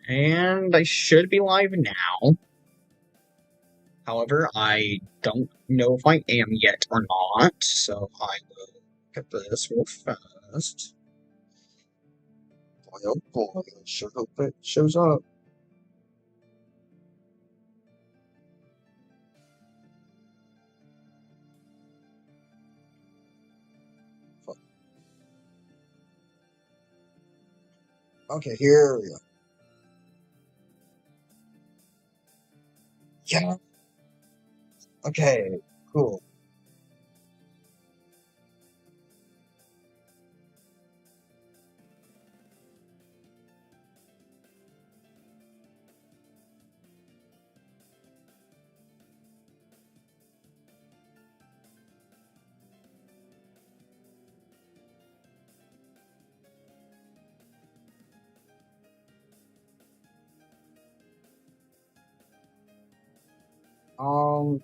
And I should be live now. However, I don't know if I am yet or not, so I will get this real fast. Boy, oh boy, I sure hope it shows up. Okay, here we go. Yeah. Okay, cool. Um,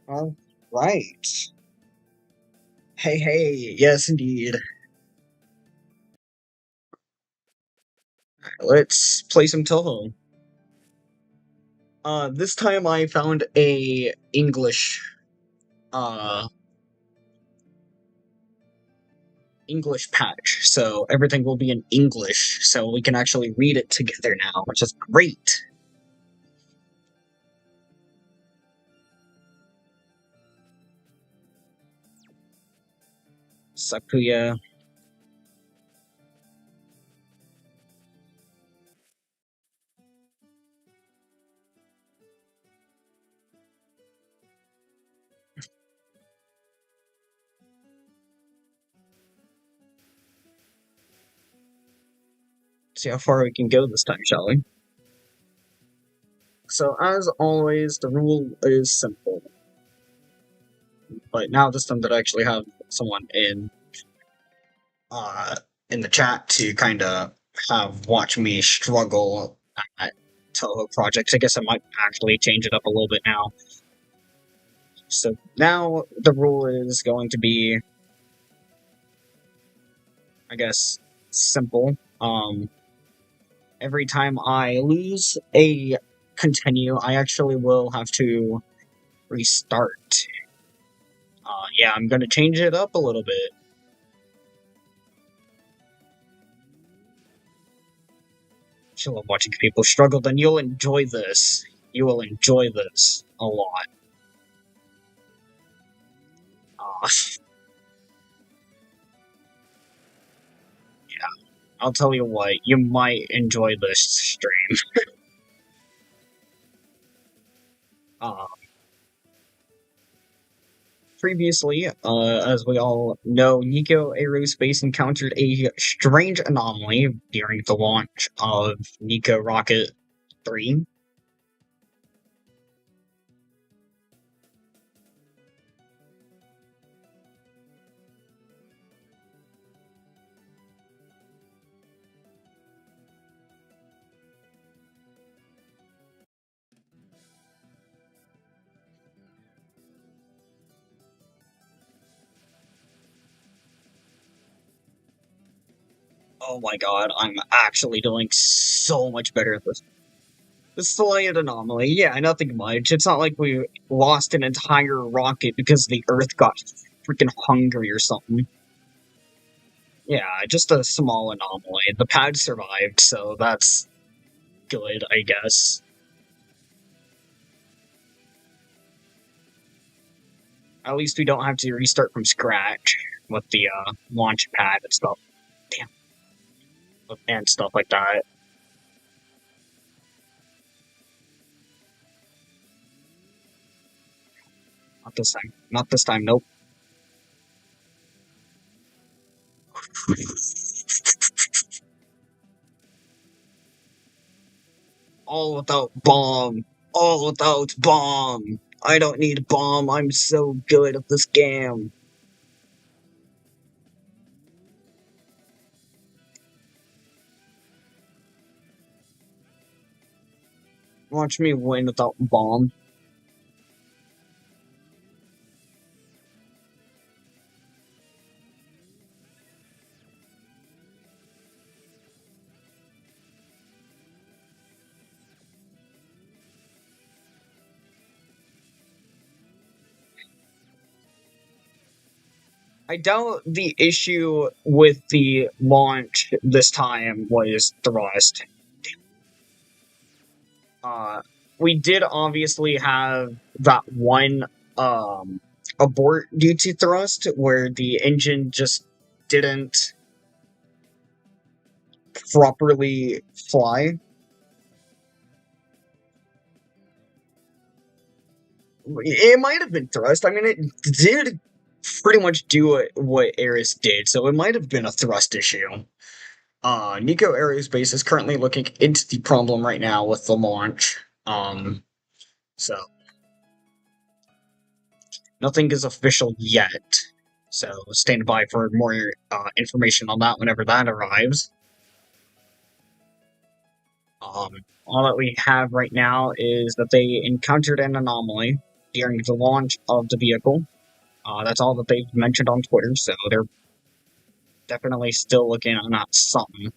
all right. Hey, hey, yes, indeed. Let's play some Touhou. This time I found a uh, English patch, so everything will be in English, so we can actually read it together now, which is great. Sakuya. See how far we can go this time, shall we? So, as always, the rule is simple. But now this time that I actually have someone uh, in the chat to kind of watch me struggle at Toho projects, I guess I might actually change it up a little bit now. So now the rule is going to be, I guess, simple. Every time I lose a continue, I actually will have to restart. Yeah, I'm gonna change it up a little bit. If you love watching people struggle, then you'll enjoy this. You will enjoy this a lot. Yeah, I'll tell you what, you might enjoy this stream. Uh, Previously, as we all know, Nico Aerospace encountered a strange anomaly during the launch of Nico Rocket 3. Oh my god, I'm actually doing so much better at this. The slight anomaly, yeah, nothing much. It's not like we lost an entire rocket because the Earth got freaking hungry or something. Yeah, just a small anomaly. The pad survived, so that's good, I guess. At least we don't have to restart from scratch with the launch pad and stuff. Damn. And stuff like that. Not this time. Not this time, nope. All without bomb. All without bomb. I don't need bomb. I'm so good at this game. Watch me win without bomb. I doubt the issue with the launch this time was thrust. Uh, we did obviously have that one abort due to thrust where the engine just didn't properly fly. It might have been thrust. I mean, it did pretty much do what Ares did, so it might have been a thrust issue. Nico Aerospace is currently looking into the problem right now with the launch. So nothing is official yet. So stand by for more information on that whenever that arrives. All that we have right now is that they encountered an anomaly during the launch of the vehicle. That's all that they've mentioned on Twitter, so they're definitely still looking at something.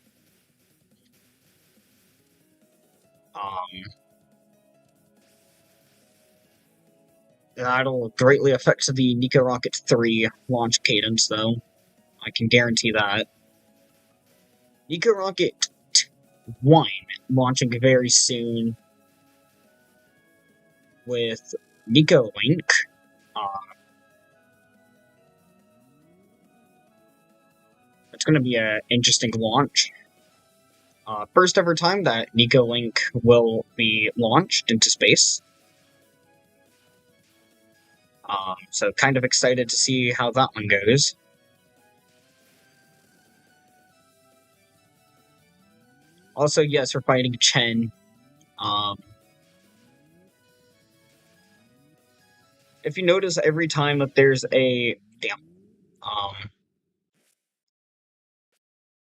That'll greatly affect the Nico Rocket 3 launch cadence, though. I can guarantee that. Nico Rocket 1 launching very soon with Nico Link. It's going to be an interesting launch. First ever time that Nico Link will be launched into space. So kind of excited to see how that one goes. Also, yes, we're fighting Chen. If you notice, every time that there's a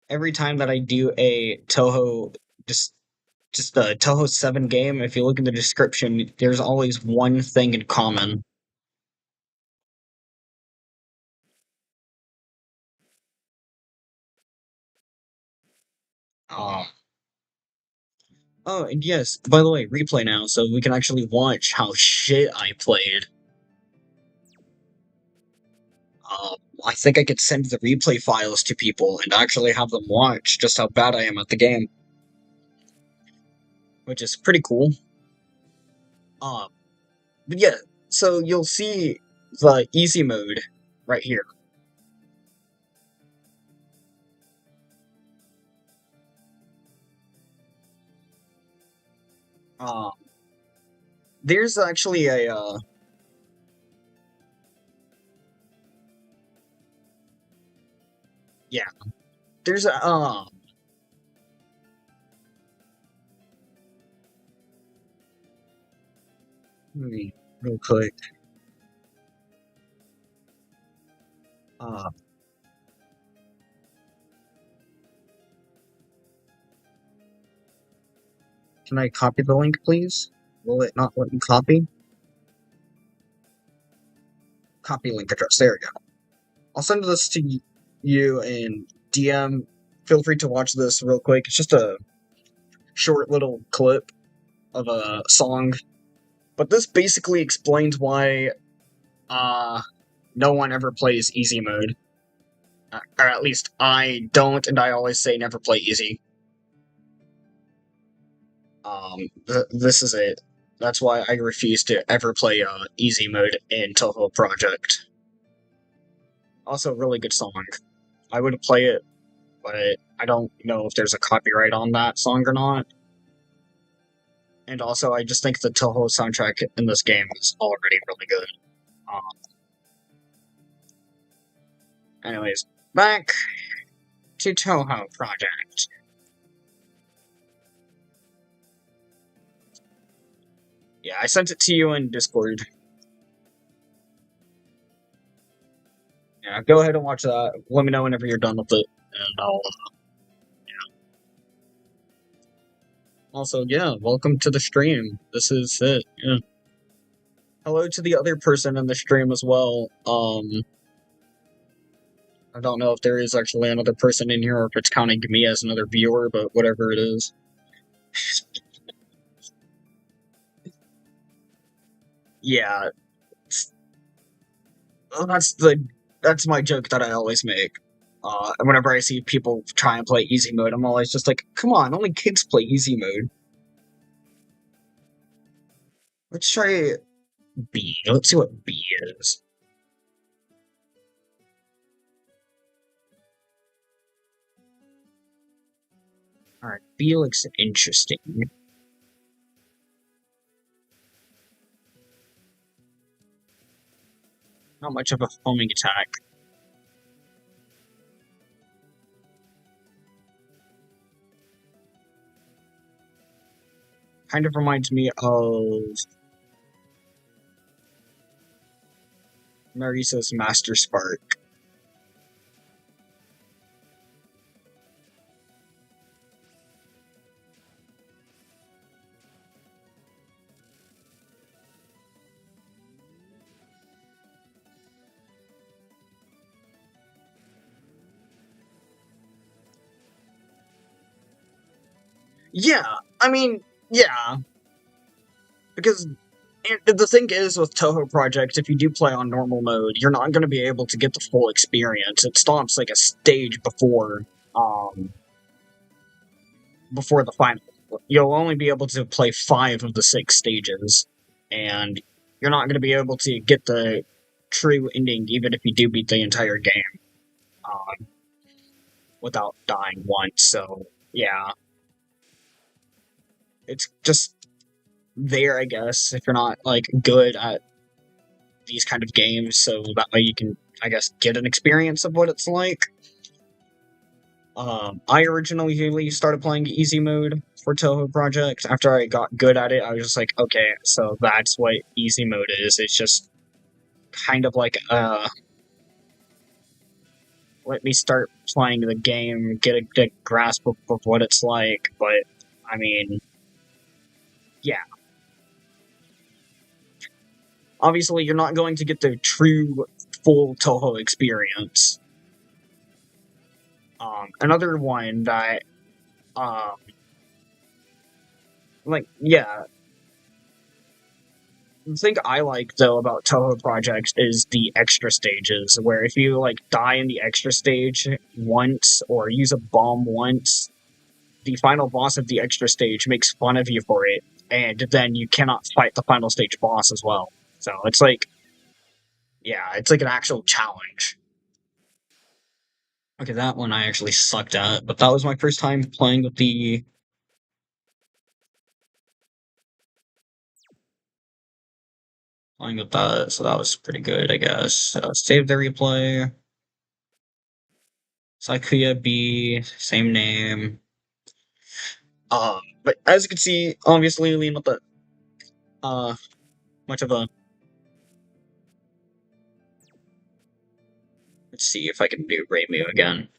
every time that I do a Touhou just a Touhou 7 game, if you look in the description, there's always one thing in common. Oh, and yes, by the way, replay now, so we can actually watch how shit I played. I think I could send the replay files to people and actually have them watch just how bad I am at the game. Which is pretty cool. But yeah, so you'll see the easy mode right here. There's actually a, yeah, there's a, let me, real quick, uh, can I copy the link, please? Will it not let me copy? Copy link address, there we go. I'll send this to you in DM. Feel free to watch this real quick. It's just a short little clip of a song. But this basically explains why no one ever plays easy mode. Or at least I don't, and I always say never play easy. This is it. That's why I refuse to ever play easy mode in Touhou Project. Also, really good song. I would play it, but I don't know if there's a copyright on that song or not. And also, I just think the Touhou soundtrack in this game is already really good. Anyways, back to Touhou Project. Yeah, I sent it to you in Discord. Yeah, go ahead and watch that. Let me know whenever you're done with it, and I'll Also, yeah, welcome to the stream. This is it. Yeah. Hello to the other person in the stream as well. I don't know if there is actually another person in here or if it's counting me as another viewer, but whatever it is. Yeah, that's my joke that I always make. Whenever I see people try and play easy mode, I'm always just like, come on, only kids play easy mode. Let's try B. Let's see what B is. Alright, B looks interesting. Not much of a homing attack. Kind of reminds me of Marisa's Master Spark. Yeah, I mean, yeah. Because the thing is with Touhou Project, if you do play on normal mode, you're not going to be able to get the full experience. It stops like a stage before the final. You'll only be able to play 5 of the 6 stages, and you're not going to be able to get the true ending even if you do beat the entire game without dying once. So, yeah. It's just there, I guess, if you're not, like, good at these kind of games, so that way you can, I guess, get an experience of what it's like. I originally started playing easy mode for Touhou Project. After I got good at it, I was just like, okay, so that's what easy mode is. It's just kind of like, let me start playing the game, get a good grasp of what it's like, but, I mean, yeah. Obviously, you're not going to get the true, full Touhou experience. Another one that, yeah. The thing I like, though, about Touhou Project is the extra stages, where if you, like, die in the extra stage once, or use a bomb once, the final boss of the extra stage makes fun of you for it, and then you cannot fight the final stage boss as well. So, it's like, yeah, it's like an actual challenge. Okay, that one I actually sucked at, but that was my first time playing with the... playing with that, so that was pretty good, I guess. Save the replay. Sakuya B, same name. But as you can see, obviously, Lee not that, much of a... Let's see if I can do Reimu again.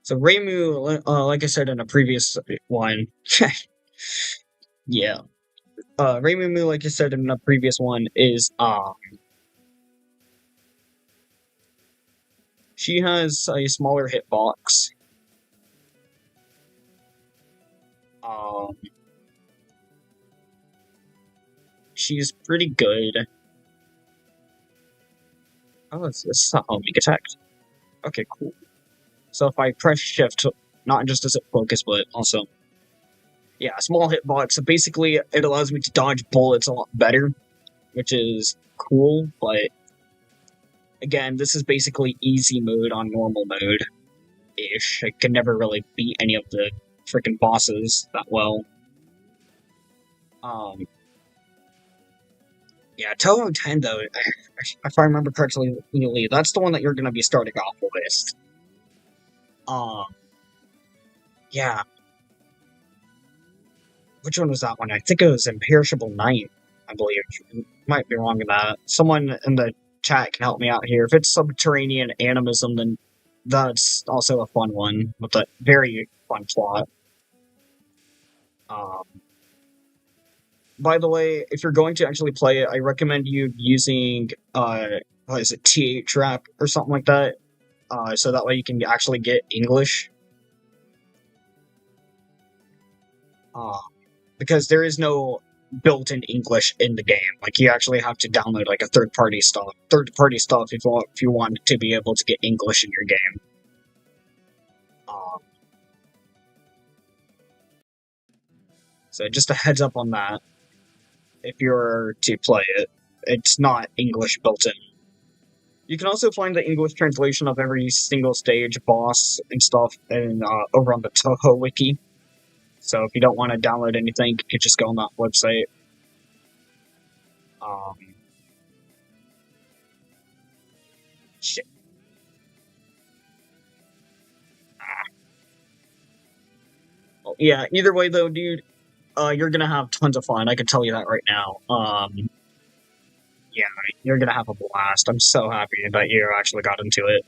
So Reimu, like I said in a previous one, yeah. Reimu, like I said in a previous one, is, she has a smaller hitbox. She's pretty good. Oh, this is a homing attack. Okay, cool. So if I press shift, not just as a focus, but also... yeah, small hitbox. So basically, it allows me to dodge bullets a lot better, which is cool, but... again, this is basically easy mode on normal mode-ish. I can never really beat any of the freaking bosses that well. Yeah, Touhou 10, though, if I remember correctly, that's the one that you're going to be starting off with. Yeah. Which one was that one? I think it was Imperishable Night, I believe. Might be wrong in that. Someone in the chat can help me out here. If it's Subterranean Animism, then that's also a fun one, with a very fun plot. Um, by the way, if you're going to actually play it, I recommend you using what is it, TH or something like that. So that way you can actually get English. Uh, because there is no built-in English in the game. Like you actually have to download like a third-party stuff if you want to be able to get English in your game. Um, so just a heads up on that. If you're to play it, it's not English built in. You can also find the English translation of every single stage, boss, and stuff in, over on the Touhou wiki. So if you don't want to download anything, you can just go on that website. Um, shit. Well, yeah, either way though, dude, you're gonna have tons of fun. I can tell you that right now. Yeah, you're gonna have a blast. I'm so happy that you actually got into it.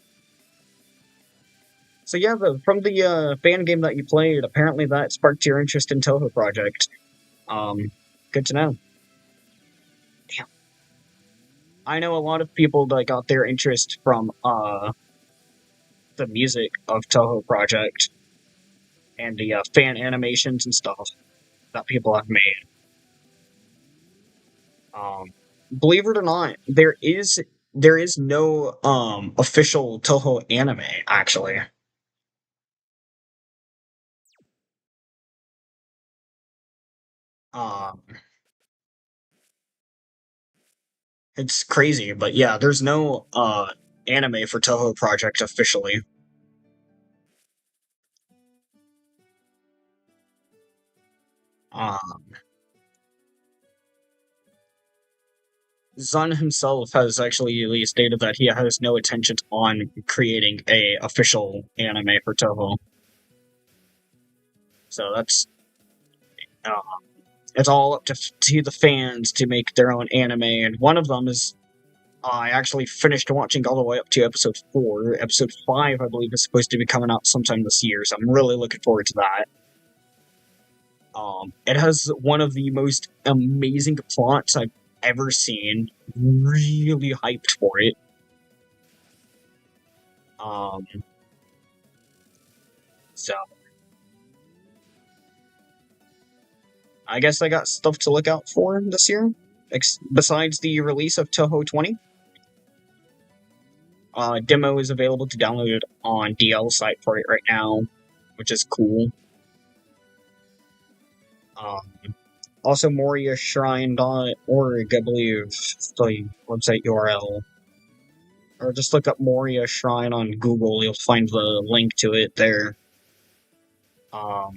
So yeah, from the fan game that you played, apparently that sparked your interest in Touhou Project. Um, good to know. Damn. I know a lot of people that got their interest from the music of Touhou Project and the fan animations and stuff that people have made. Um, believe it or not, there is no official Touhou anime actually. Um, it's crazy, but yeah, there's no anime for Touhou Project officially. Um, Zun himself has actually stated that he has no intentions on creating a official anime for Touhou. So that's uh, it's all up to the fans to make their own anime, and one of them is I actually finished watching all the way up to episode 4. Episode 5, I believe, is supposed to be coming out sometime this year, so I'm really looking forward to that. It has one of the most amazing plots I've ever seen. Really hyped for it. Um, so I guess I got stuff to look out for this year. Besides the release of Touhou 20, demo is available to download on DL site for it right now, which is cool. Um, Also, MoriaShrine.org, I believe, is the website URL. Or just look up Moria Shrine on Google, you'll find the link to it there. Um,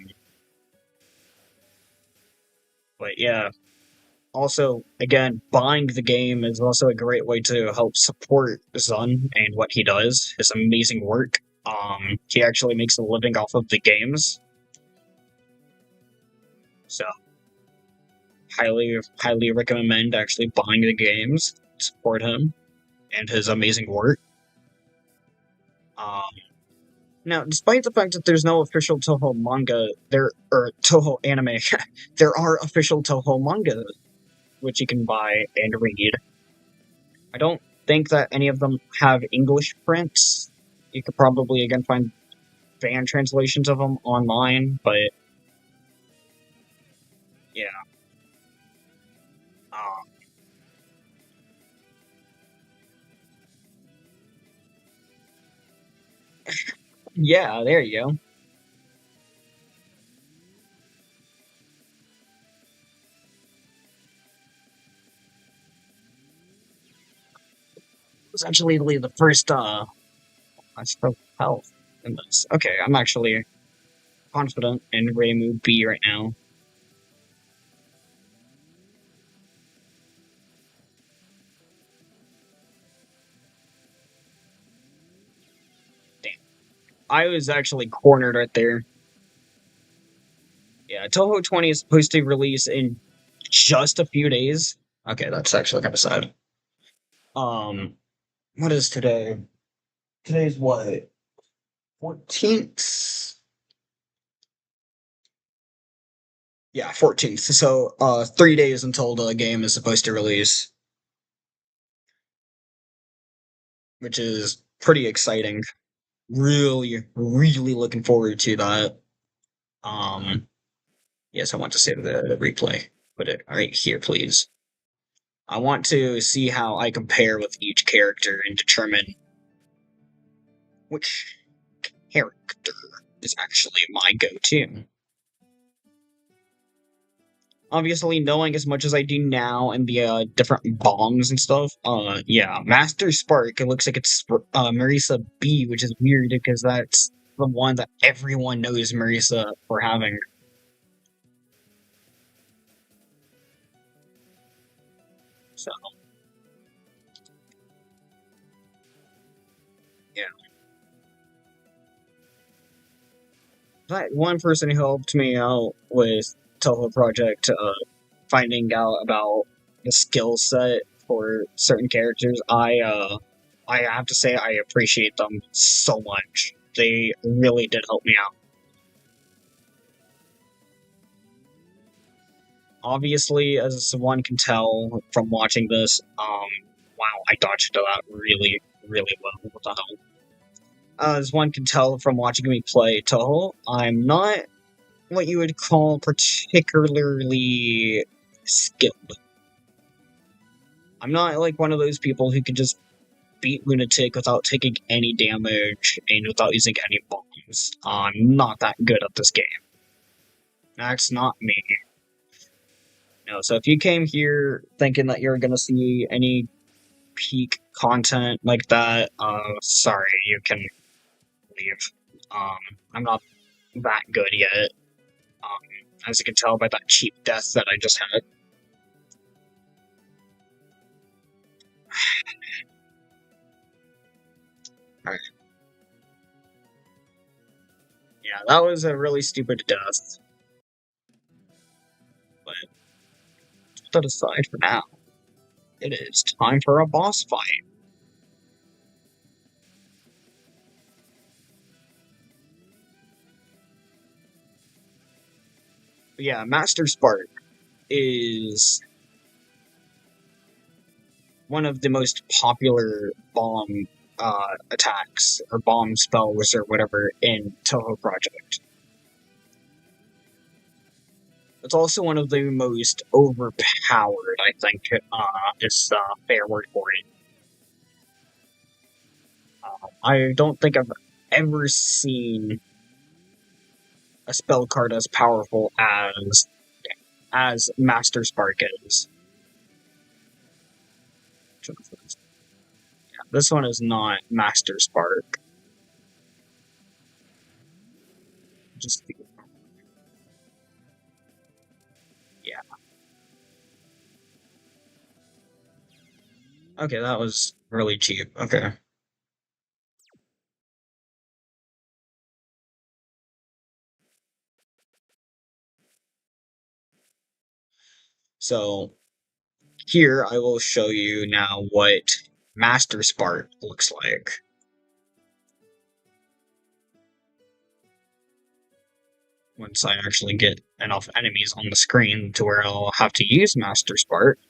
but yeah. Also, again, buying the game is also a great way to help support Zun and what he does, his amazing work. He actually makes a living off of the games. So, highly recommend actually buying the games, support him, and his amazing work. Um, Now, despite the fact that there's no official Touhou manga, or Touhou anime, there are official Touhou manga which you can buy and read. I don't think that any of them have English prints. You could probably again find fan translations of them online, but yeah. Um, yeah, there you go. It was actually the first I spoke health in this. Okay, I'm actually confident in Reimu B right now. Damn. I was actually cornered right there. Yeah, Touhou 20 is supposed to release in just a few days. Okay, that's actually kind of sad. Um, what is today? Today's what? 14th? Yeah, 14th. So, 3 days until the game is supposed to release, which is pretty exciting. Really, really looking forward to that. Um, yes, I want to save the replay. Put it right here, please. I want to see how I compare with each character and determine which character is actually my go-to. Obviously, knowing as much as I do now and the different bombs and stuff, yeah, Master Spark, it looks like it's Marisa B, which is weird because that's the one that everyone knows Marisa for having. So, yeah. That one person who helped me out with Touhou Project, finding out about the skill set for certain characters, I have to say I appreciate them so much. They really did help me out. Obviously, as one can tell from watching this, wow, I dodged that really, really well. What the hell? As one can tell from watching me play Touhou, I'm not what you would call particularly skilled. I'm not like one of those people who can just beat Lunatic without taking any damage and without using any bombs. I'm not that good at this game. That's not me. No, so if you came here thinking that you're gonna see any peak content like that, sorry, you can leave. I'm not that good yet. As you can tell by that cheap death that I just had. Alright. Yeah, that was a really stupid death. But put that aside for now. It is time for a boss fight. But yeah, Master Spark is one of the most popular bomb attacks or bomb spells or whatever in Touhou Project. It's also one of the most overpowered, I think, is the fair word for it. I don't think I've ever seen a spell card as powerful as Master Spark is. Yeah, this one is not Master Spark. Just yeah. Okay, that was really cheap. Okay. So here I will show you now what Master Spark looks like. Once I actually get enough enemies on the screen to where I'll have to use Master Spark.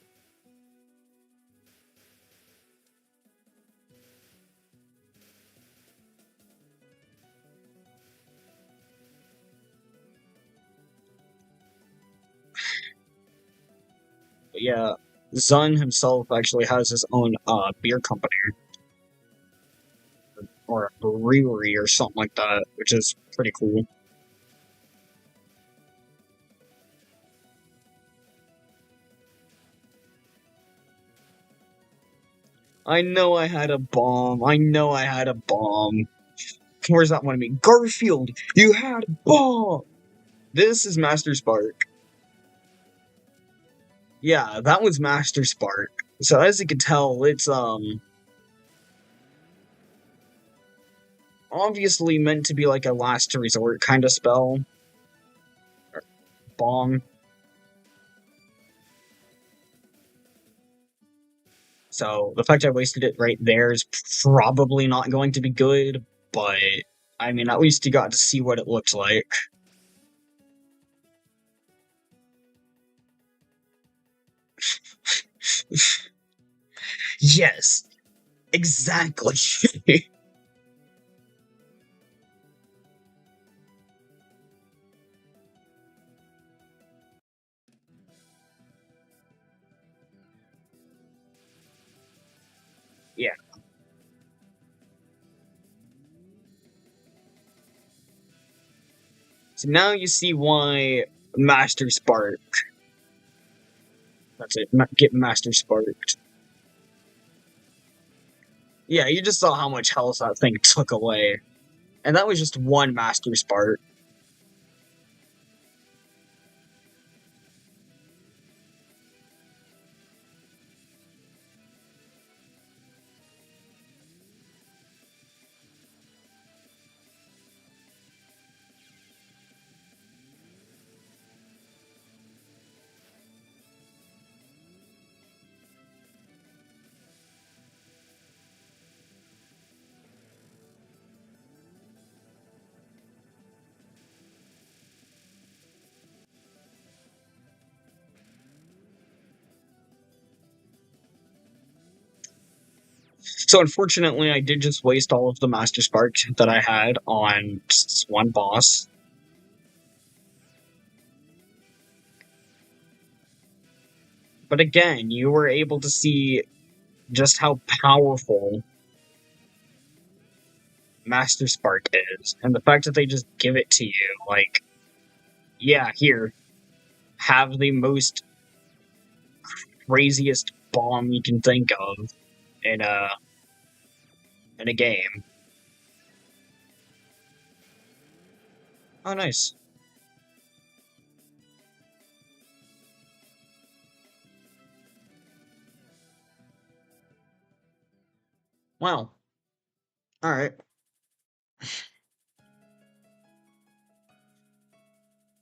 But yeah, Zun himself actually has his own beer company. Or a brewery or something like that, which is pretty cool. I know I had a bomb. I know I had a bomb. Where's that one of me? Garfield, you had a bomb! This is Master Spark. Yeah, that was Master Spark. So as you can tell, it's obviously meant to be like a last resort kind of spell. Or bomb. So the fact I wasted it right there is probably not going to be good, but I mean, at least you got to see what it looked like. Yes, exactly. Yeah. So now you see why Master Spark. That's it. Get Master Sparked. Yeah, you just saw how much health that thing took away. And that was just one Master Spark. So unfortunately, I did just waste all of the Master Spark that I had on just one boss. But again, you were able to see just how powerful Master Spark is. And the fact that they just give it to you, like, yeah, here, have the most craziest bomb you can think of in a game. Oh, nice. Wow. All right.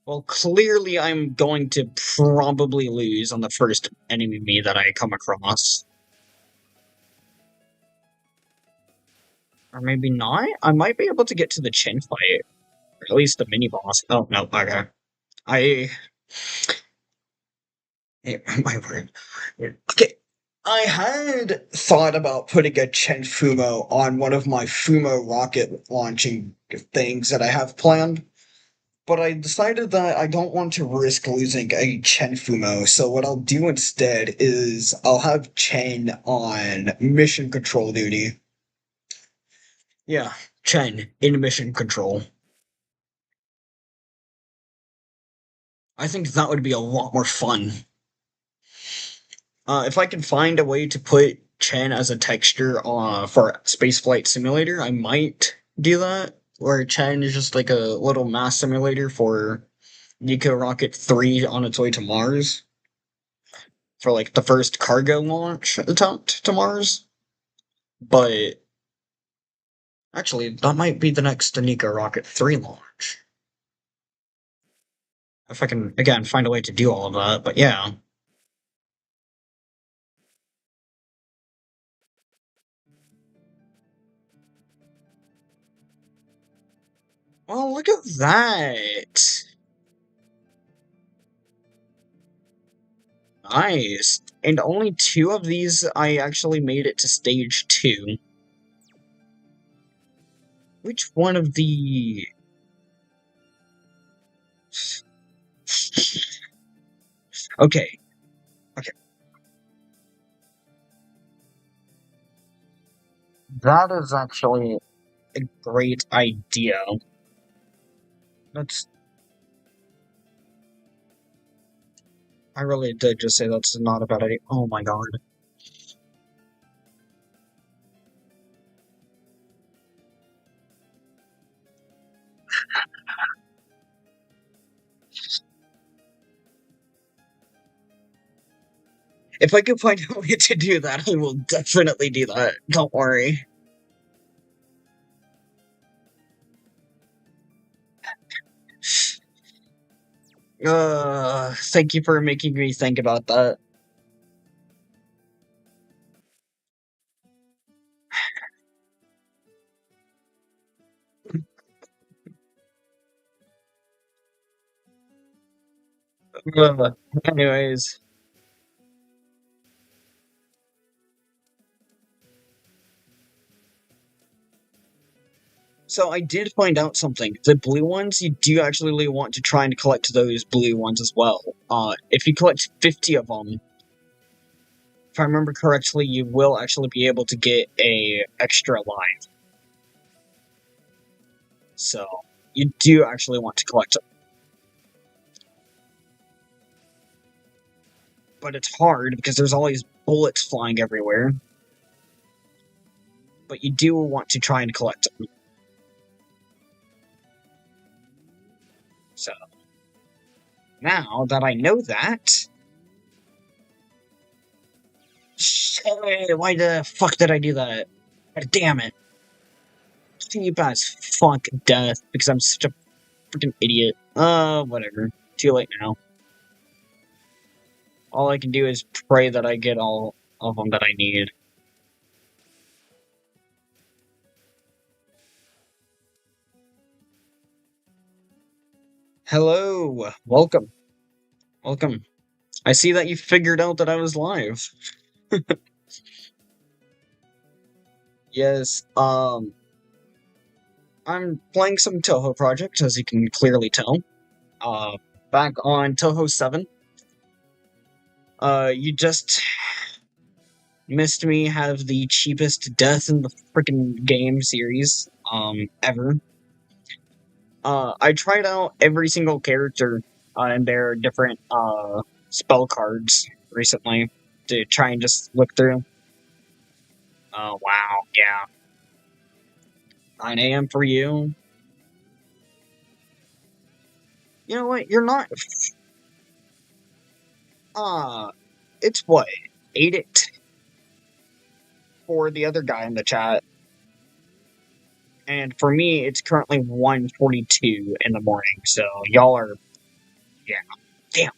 Well, clearly I'm going to probably lose on the first enemy that I come across. Or maybe not? I might be able to get to the Chen fight. Or at least the mini boss. Oh, no, okay. I. My word. Okay. I had thought about putting a Chen Fumo on one of my Fumo rocket launching things that I have planned. But I decided that I don't want to risk losing a Chen Fumo, so what I'll do instead is I'll have Chen on mission control duty. Yeah, Chen in mission control. I think that would be a lot more fun. If I can find a way to put Chen as a texture for Spaceflight Simulator, I might do that. Where Chen is just like a little mass simulator for Nico Rocket 3 on its way to Mars. For like the first cargo launch attempt to Mars. But actually, that might be the next Nico Rocket 3 launch. If I can, again, find a way to do all of that. But yeah. Well, look at that. Nice. And only two of these I actually made it to stage 2. Which one of the... Okay, okay. That is actually a great idea. That's... I really did just say that's not a bad idea. Oh my god. If I can find a way to do that, I will definitely do that. Don't worry. Thank you for making me think about that. Anyways, So I did find out something. The blue ones, you do actually want to try and collect those blue ones as well. If you collect 50 of them, if I remember correctly, you will actually be able to get a extra life. So you do actually want to collect them. But it's hard because there's always bullets flying everywhere. But you do want to try and collect them. So now that I know that, shit, why the fuck did I do that? God damn it. Cheap as fuck death because I'm such a freaking idiot. Whatever. Too late now. All I can do is pray that I get all of them that I need. Hello! Welcome. Welcome. I see that you figured out that I was live. Yes, I'm playing some Touhou project, as you can clearly tell. Uh, back on Touhou 7. You just missed me have the cheapest death in the freaking game series, ever. I tried out every single character, and their different, spell cards recently to try and just look through. Oh, wow, yeah. 9 a.m. for you? You know what, you're not... It's what? 8 it for the other guy in the chat. And for me, it's currently 1:42 in the morning, so y'all are... Yeah. Damn.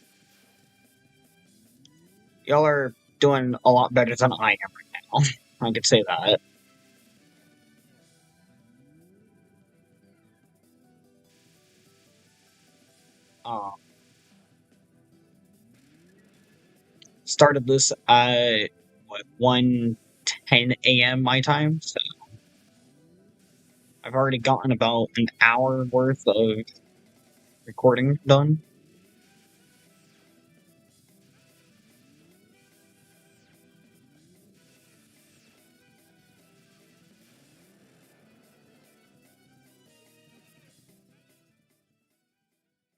Y'all are doing a lot better than I am right now. I could say that. Uh, started this at, what, 1:10 a.m. my time, so I've already gotten about an hour worth of recording done.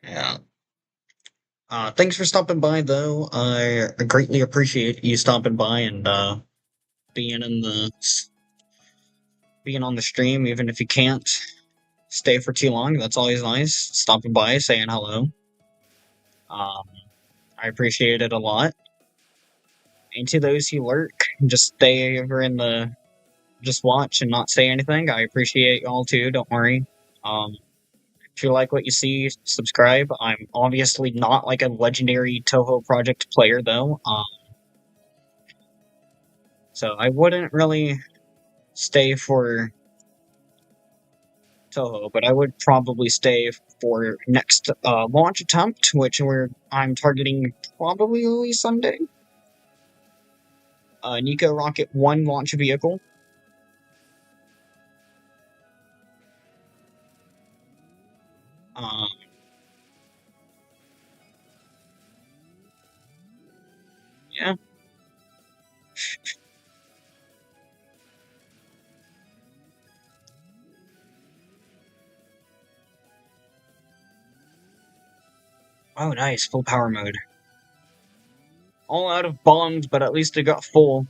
Yeah. Thanks for stopping by, though. I greatly appreciate you stopping by and being in the being on the stream, even if you can't stay for too long. That's always nice. Stopping by, saying hello. Um, I appreciate it a lot. And to those who lurk, just stay over in the, just watch and not say anything. I appreciate y'all too. Don't worry. If you like what you see, subscribe. I'm obviously not like a legendary Touhou project player though. So I wouldn't really stay for Touhou, but I would probably stay for next launch attempt, which I'm targeting probably early Sunday. Nico Rocket 1 launch vehicle. Um, yeah. Oh, nice, full power mode. All out of bombs, but at least it got full.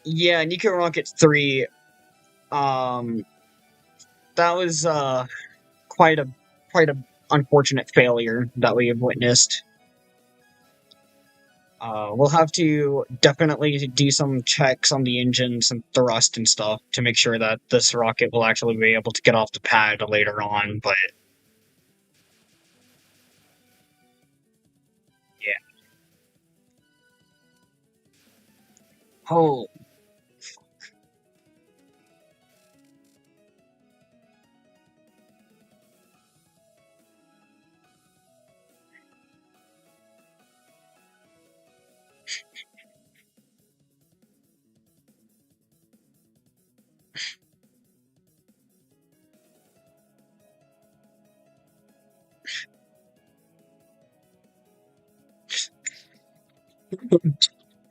Yeah, Nico Rocket 3, that was, quite a, quite a unfortunate failure that we have witnessed. We'll have to definitely do some checks on the engines and thrust and stuff to make sure that this rocket will actually be able to get off the pad later on, but... Yeah. Oh,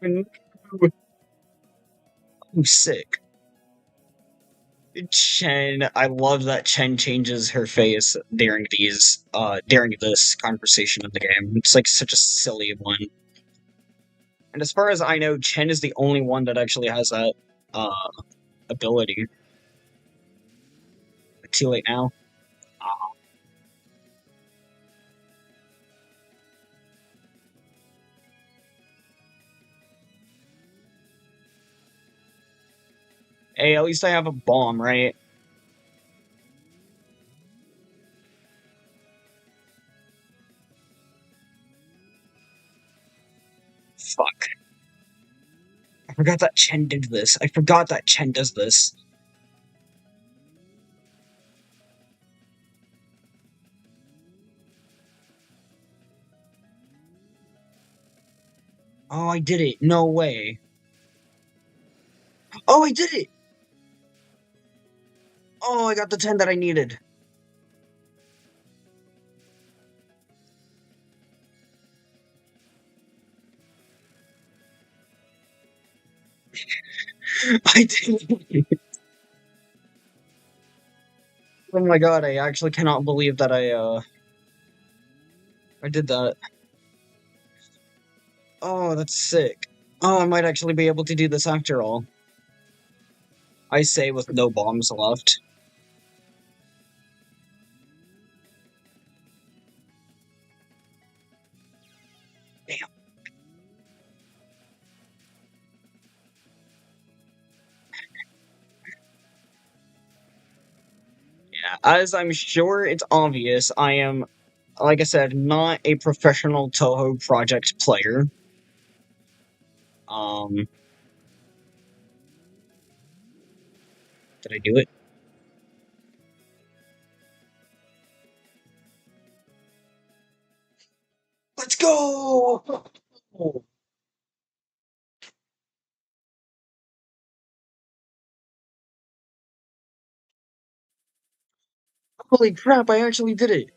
I'm sick. Chen, I love that Chen changes her face during this conversation in the game. It's like such a silly one. And as far as I know, Chen is the only one that actually has that uh ability. Too late now. Hey, at least I have a bomb, right? Fuck. I forgot that Chen did this. I forgot that Chen does this. Oh, I did it. No way. Oh, I did it! Oh, I got the 10 that I needed. I did it. Oh my god, I actually cannot believe that I did that. Oh, that's sick. Oh, I might actually be able to do this after all. I say with no bombs left. Damn. Yeah, as I'm sure it's obvious, I am, like I said, not a professional Touhou project player. Um, did I do it? Let's go! Holy crap, I actually did it!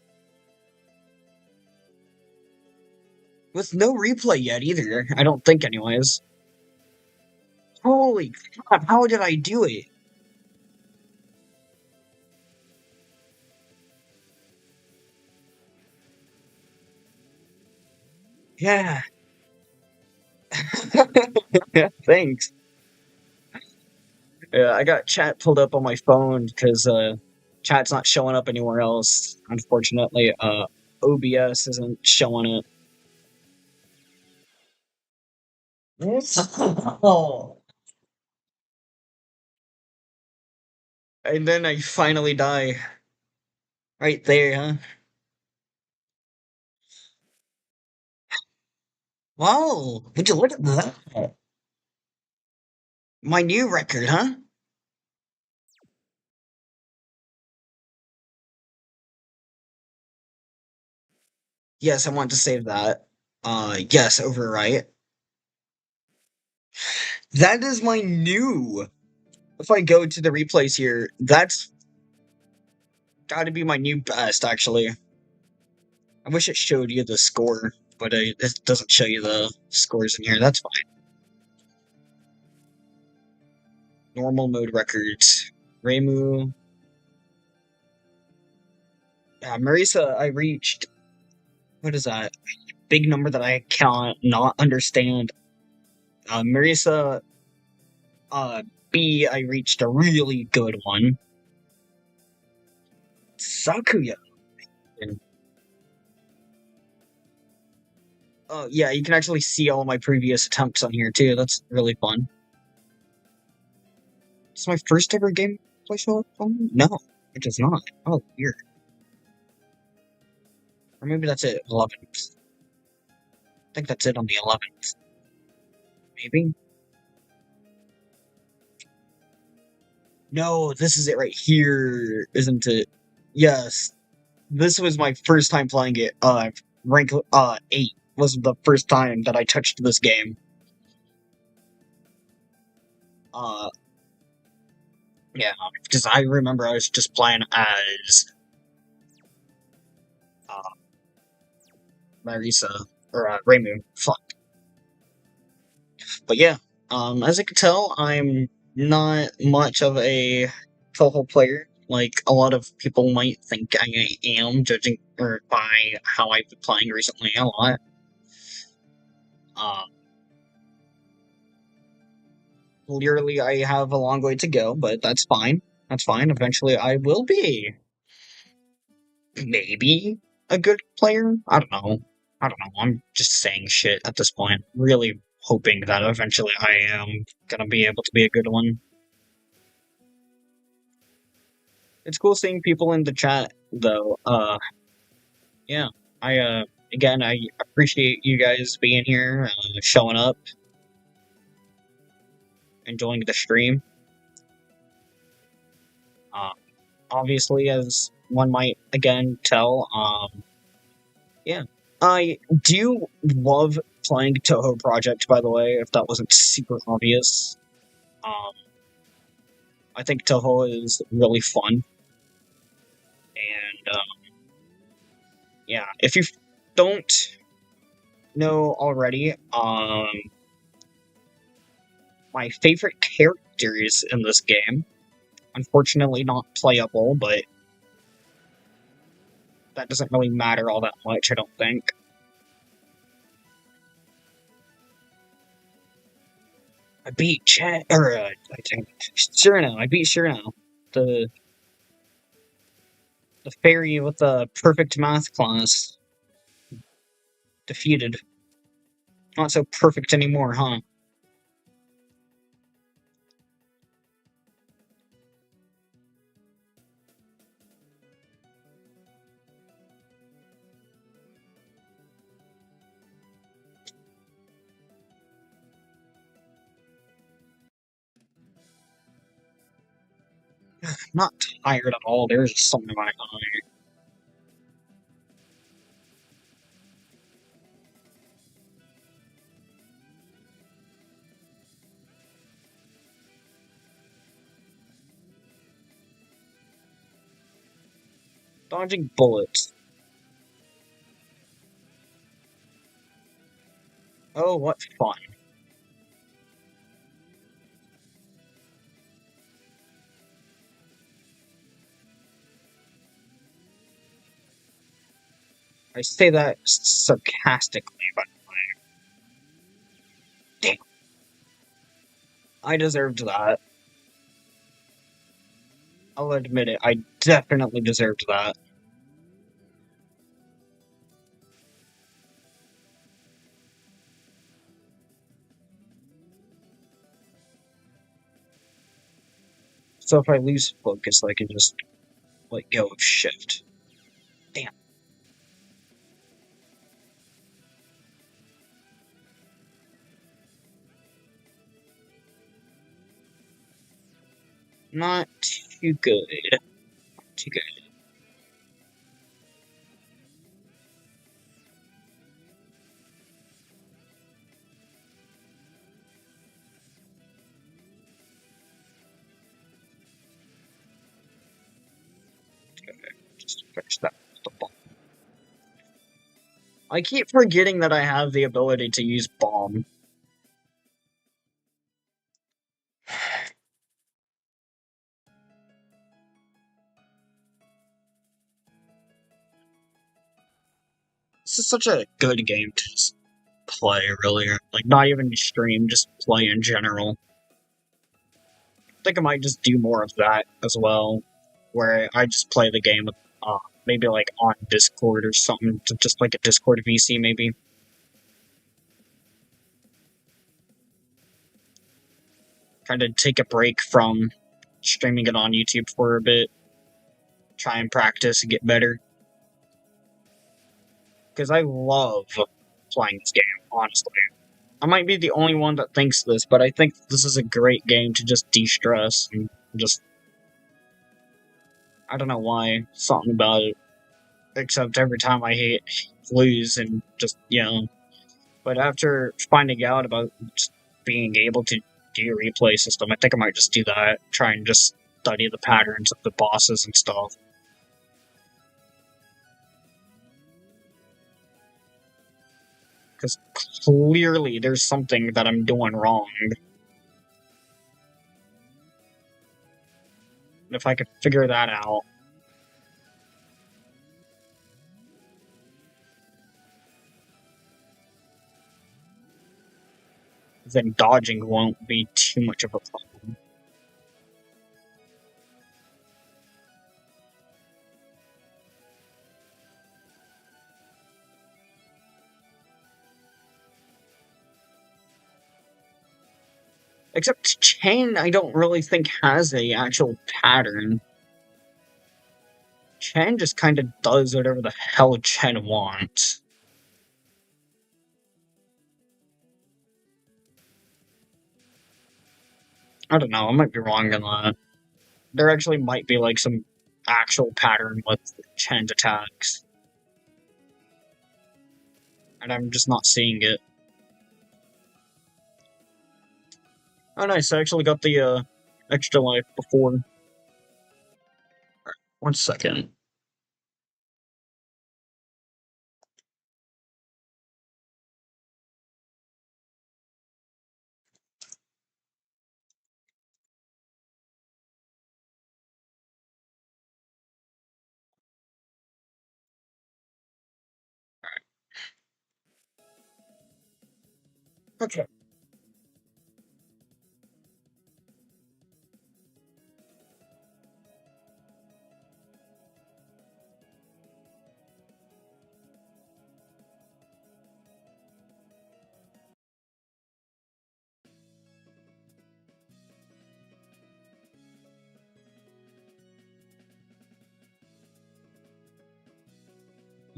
With no replay yet either, I don't think anyways. Holy crap, how did I do it? Yeah. Thanks. Yeah, I got chat pulled up on my phone because chat's not showing up anywhere else. Unfortunately, OBS isn't showing it. Oh. And then I finally die. Right there, huh? Wow, would you look at that? My new record, huh? Yes, I want to save that. Yes, overwrite. That is my new. If I go to the replays here, that's gotta be my new best, actually. I wish it showed you the score, but it doesn't show you the scores in here. That's fine. Normal mode records. Remu. Yeah, Marisa, I reached. What is that? Big number that I cannot not understand. Marisa, uh, B, I reached a really good one. Sakuya. And, yeah, you can actually see all my previous attempts on here too. That's really fun. It's my first ever gameplay show phone? No, it does not. Oh, weird. Or maybe that's it, 11th. I think that's it on the 11th. Maybe? No, this is it right here, isn't it? Yes. This was my first time playing it. Rank 8 was the first time that I touched this game. Uh, yeah, because I remember I was just playing as uh, Marisa or Remu. Fuck. But yeah, as you can tell, I'm not much of a Touhou player. Like a lot of people might think I am, judging or by how I've been playing recently a lot. Um, Clearly, I have a long way to go, but that's fine. That's fine. Eventually, I will be maybe a good player. I don't know. I don't know. I'm just saying shit at this point. Really hoping that eventually I am gonna be able to be a good one. It's cool seeing people in the chat, though. Yeah. Again, I appreciate you guys being here, showing up, enjoying the stream. Uh, Obviously, as one might again tell, yeah. I do love playing Touhou Project, by the way, if that wasn't super obvious. Um, I think Touhou is really fun, and yeah, if you don't know already, my favorite characters in this game, unfortunately not playable, but that doesn't really matter all that much, I don't think. I beat Chen, or I think Cyrano. I beat Cyrano, the the fairy with the perfect math class. Defeated. Not so perfect anymore, huh? Not tired at all. There's just something in my eye. Dodging bullets. Oh, what fun. I say that sarcastically, but damn, I deserved that. I'll admit it, I definitely deserved that. So if I lose focus, I can just let go of shift. Damn. Not too good. Too good. Just finish that with the bomb. I keep forgetting that I have the ability to use bomb. This is such a good game to just play, really. Like, not even stream, just play in general. I think I might just do more of that as well, where I just play the game, maybe like on Discord or something, just like a Discord VC maybe. Kind of take a break from streaming it on YouTube for a bit, try and practice and get better. Because I love playing this game, honestly. I might be the only one that thinks this, but I think this is a great game to just de-stress and just... I don't know why, something about it. Except every time I lose and just, you know... But after finding out about just being able to do a replay system, I think I might just do that. Try and just study the patterns of the bosses and stuff. Because clearly there's something that I'm doing wrong. And if I could figure that out... then dodging won't be too much of a problem. Except Chen, I don't really think has a actual pattern. Chen just kind of does whatever the hell Chen wants. I don't know, I might be wrong on that. There actually might be like some actual pattern with Chen's attacks. And I'm just not seeing it. Oh nice, I actually got the extra life before. Right, 1 second. Okay.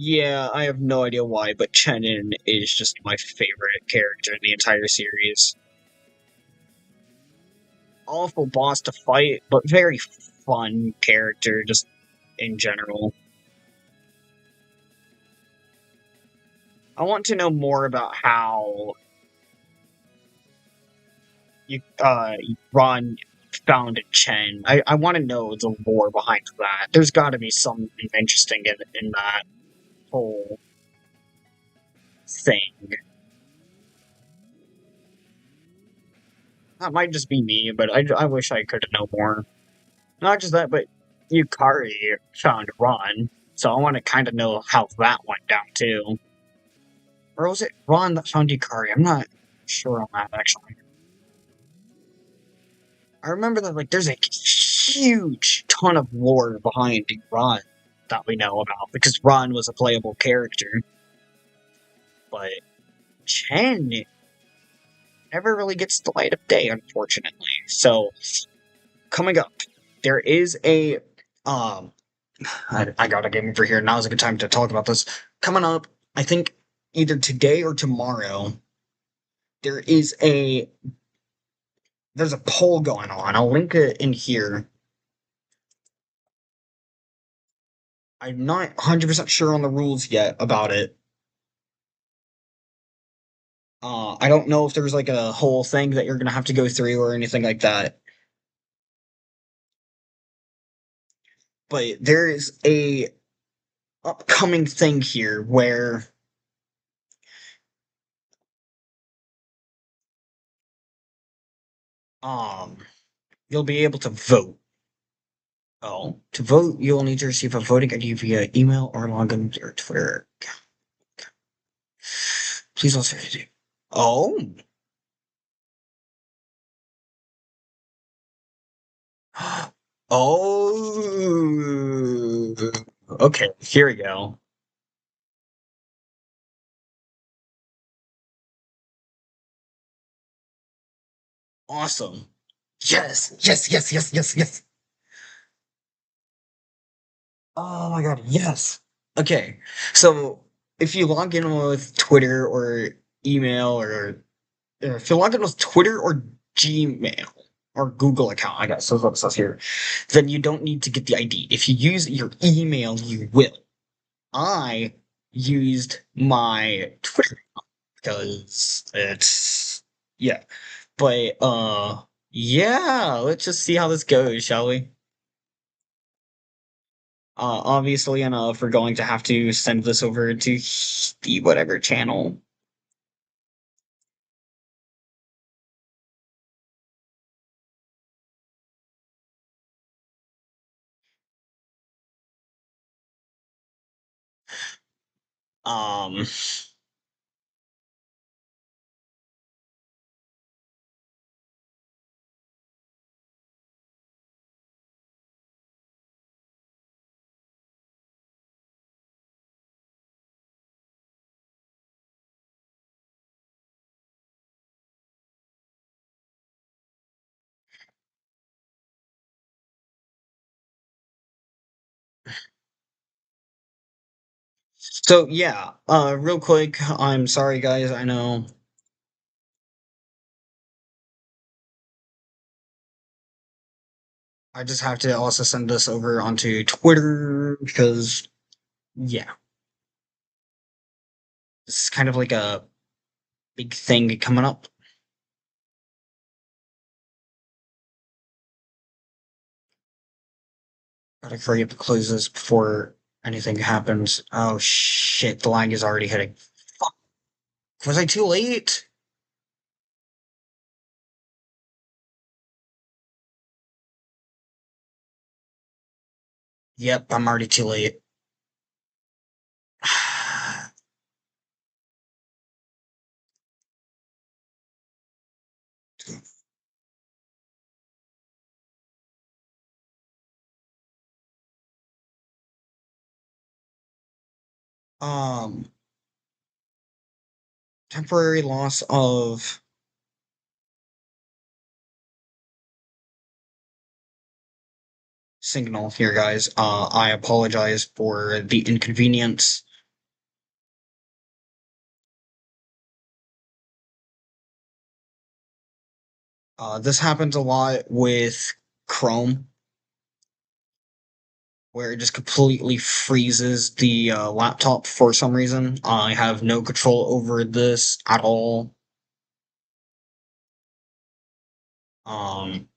Yeah, I have no idea why, but Chenin is just my favorite character in the entire series. Awful boss to fight, but very fun character, just in general. I want to know more about how Ron found Chen. I want to know the lore behind that. There's got to be something interesting in that whole thing. That might just be me, but I wish I could know more. Not just that, but Yukari found Ron, so I want to kind of know how that went down too. Or was it Ron that found Yukari? I'm not sure on that actually. I remember that like there's a huge ton of lore behind Ron that we know about because Ron was a playable character, but Chen never really gets the light of day, unfortunately. So coming up, there is a I got a game over here. Now's a good time to talk about this. Coming up, I think either today or tomorrow, there is there's a poll going on. I'll link it in here. I'm not 100% sure on the rules yet about it. I don't know if there's like a whole thing that you're gonna have to go through or anything like that. But there is a upcoming thing here where um you'll be able to vote. Oh, to vote, you'll need to receive a voting ID via email or log in to your Twitter account. Please also do. Oh. Oh. Okay, here we go. Awesome. Yes, yes, yes, yes, yes, yes. Oh my god, yes. Okay, so if you log in with Twitter or email or if you log in with Twitter or Gmail or Google account, I guess that's what it says here, then you don't need to get the ID. If you use your email, you will. I used my Twitter account because it's yeah. But yeah, let's just see how this goes, shall we? Obviously enough, we're going to have to send this over to the whatever channel. Um, so yeah, real quick, I'm sorry guys, I know I just have to also send this over onto Twitter because yeah, it's kind of like a big thing coming up. Gotta hurry up and close this before anything happens. Oh shit, the lag is already hitting. Fuck. Was I too late? Yep, I'm already too late. um, temporary loss of signal here, guys. I apologize for the inconvenience. This happens a lot with Chrome, where it just completely freezes the laptop for some reason. I have no control over this at all. Um,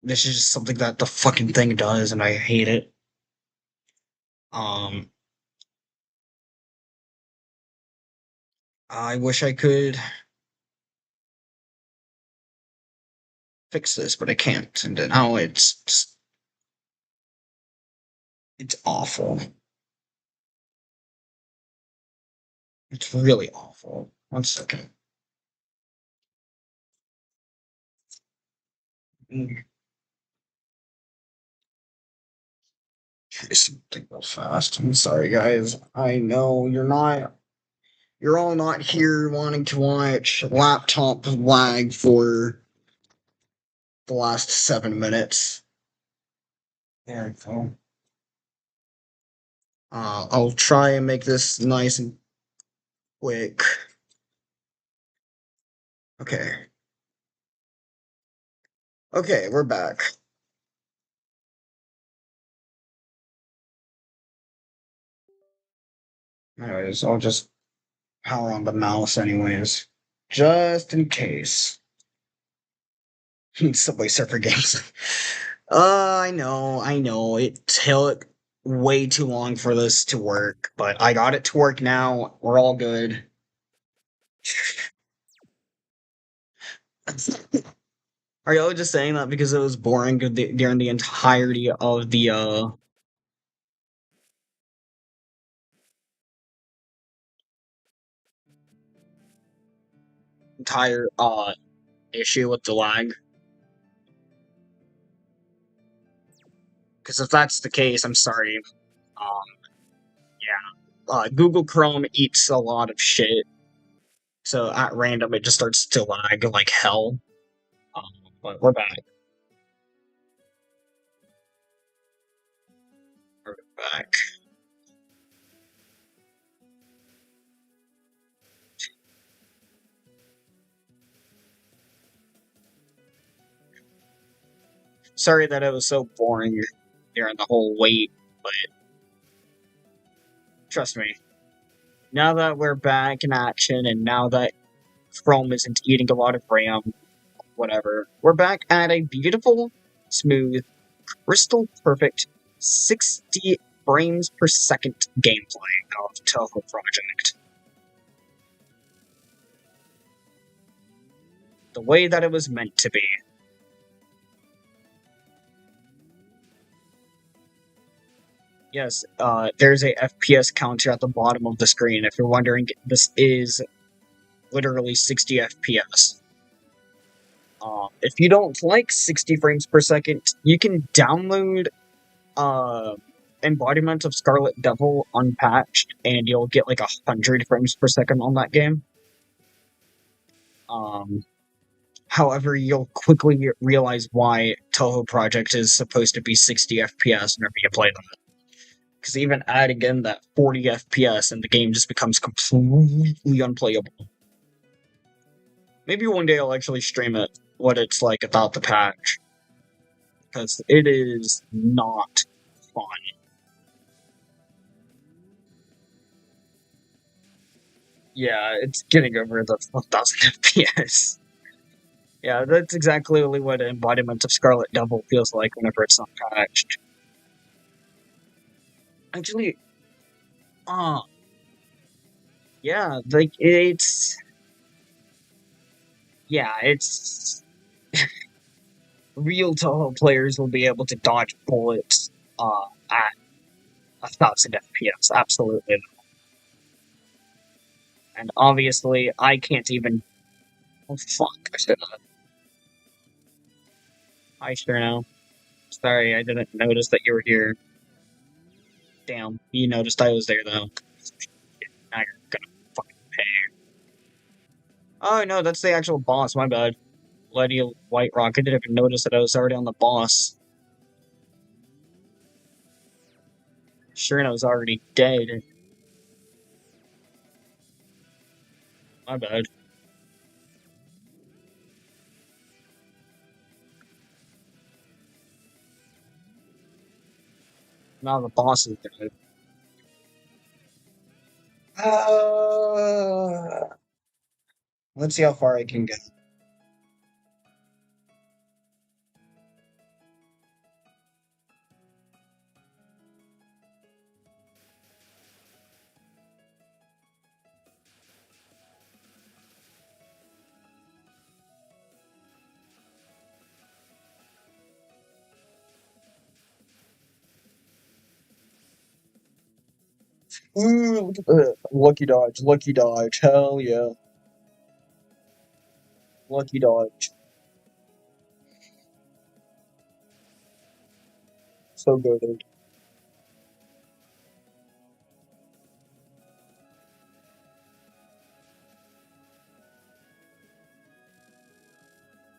this is just something that the fucking thing does, and I hate it. Um, I wish I could fix this, but I can't. And now it's awful. It's really awful. One second. Mm, something real fast. I'm sorry, guys. I know you're all not here wanting to watch laptop lag for the last 7 minutes. There we go. I'll try and make this nice and quick. Okay. Okay, we're back. Anyways, I'll just power on the mouse anyways. Just in case. Subway Surfer games. I know. It took way too long for this to work, but I got it to work now. We're all good. Are y'all just saying that because it was boring during the entirety of the entire issue with the lag? Because if that's the case, I'm sorry. Um, yeah. Google Chrome eats a lot of shit, so at random it just starts to lag like hell. Um, but we're back. We're back. Sorry that it was so boring during the whole wait, but trust me, now that we're back in action and now that Chrome isn't eating a lot of RAM, whatever, we're back at a beautiful, smooth, crystal perfect 60 frames per second gameplay of Touhou Project. The way that it was meant to be. Yes, there's a FPS counter at the bottom of the screen. If you're wondering, this is literally 60 FPS. If you don't like 60 frames per second, you can download Embodiment of Scarlet Devil unpatched, and you'll get like 100 frames per second on that game. However, you'll quickly realize why Touhou Project is supposed to be 60 FPS whenever you play them. Because even adding in that 40 FPS and the game just becomes completely unplayable. Maybe one day I'll actually stream it, what it's like without the patch. Because it is not fun. Yeah, it's getting over the 1000 FPS. Yeah, that's exactly what an embodiment of Scarlet Devil feels like whenever it's not patched. Actually, yeah, like, it's... Yeah, it's... Real Touhou players will be able to dodge bullets, at 1000 FPS, absolutely. And obviously, I can't even... Oh, fuck, I said that. I sure know. Sorry, I didn't notice that you were here. Damn, you noticed I was there, though. Now you're gonna fucking pay. Oh, no, that's the actual boss, my bad. Lady White Rock, I didn't even notice that I was already on the boss. Sure, and I was already dead. My bad. Now the boss is dead. Let's see how far I can get. Ooh, look at that. Lucky dodge, hell yeah. Lucky dodge. So good.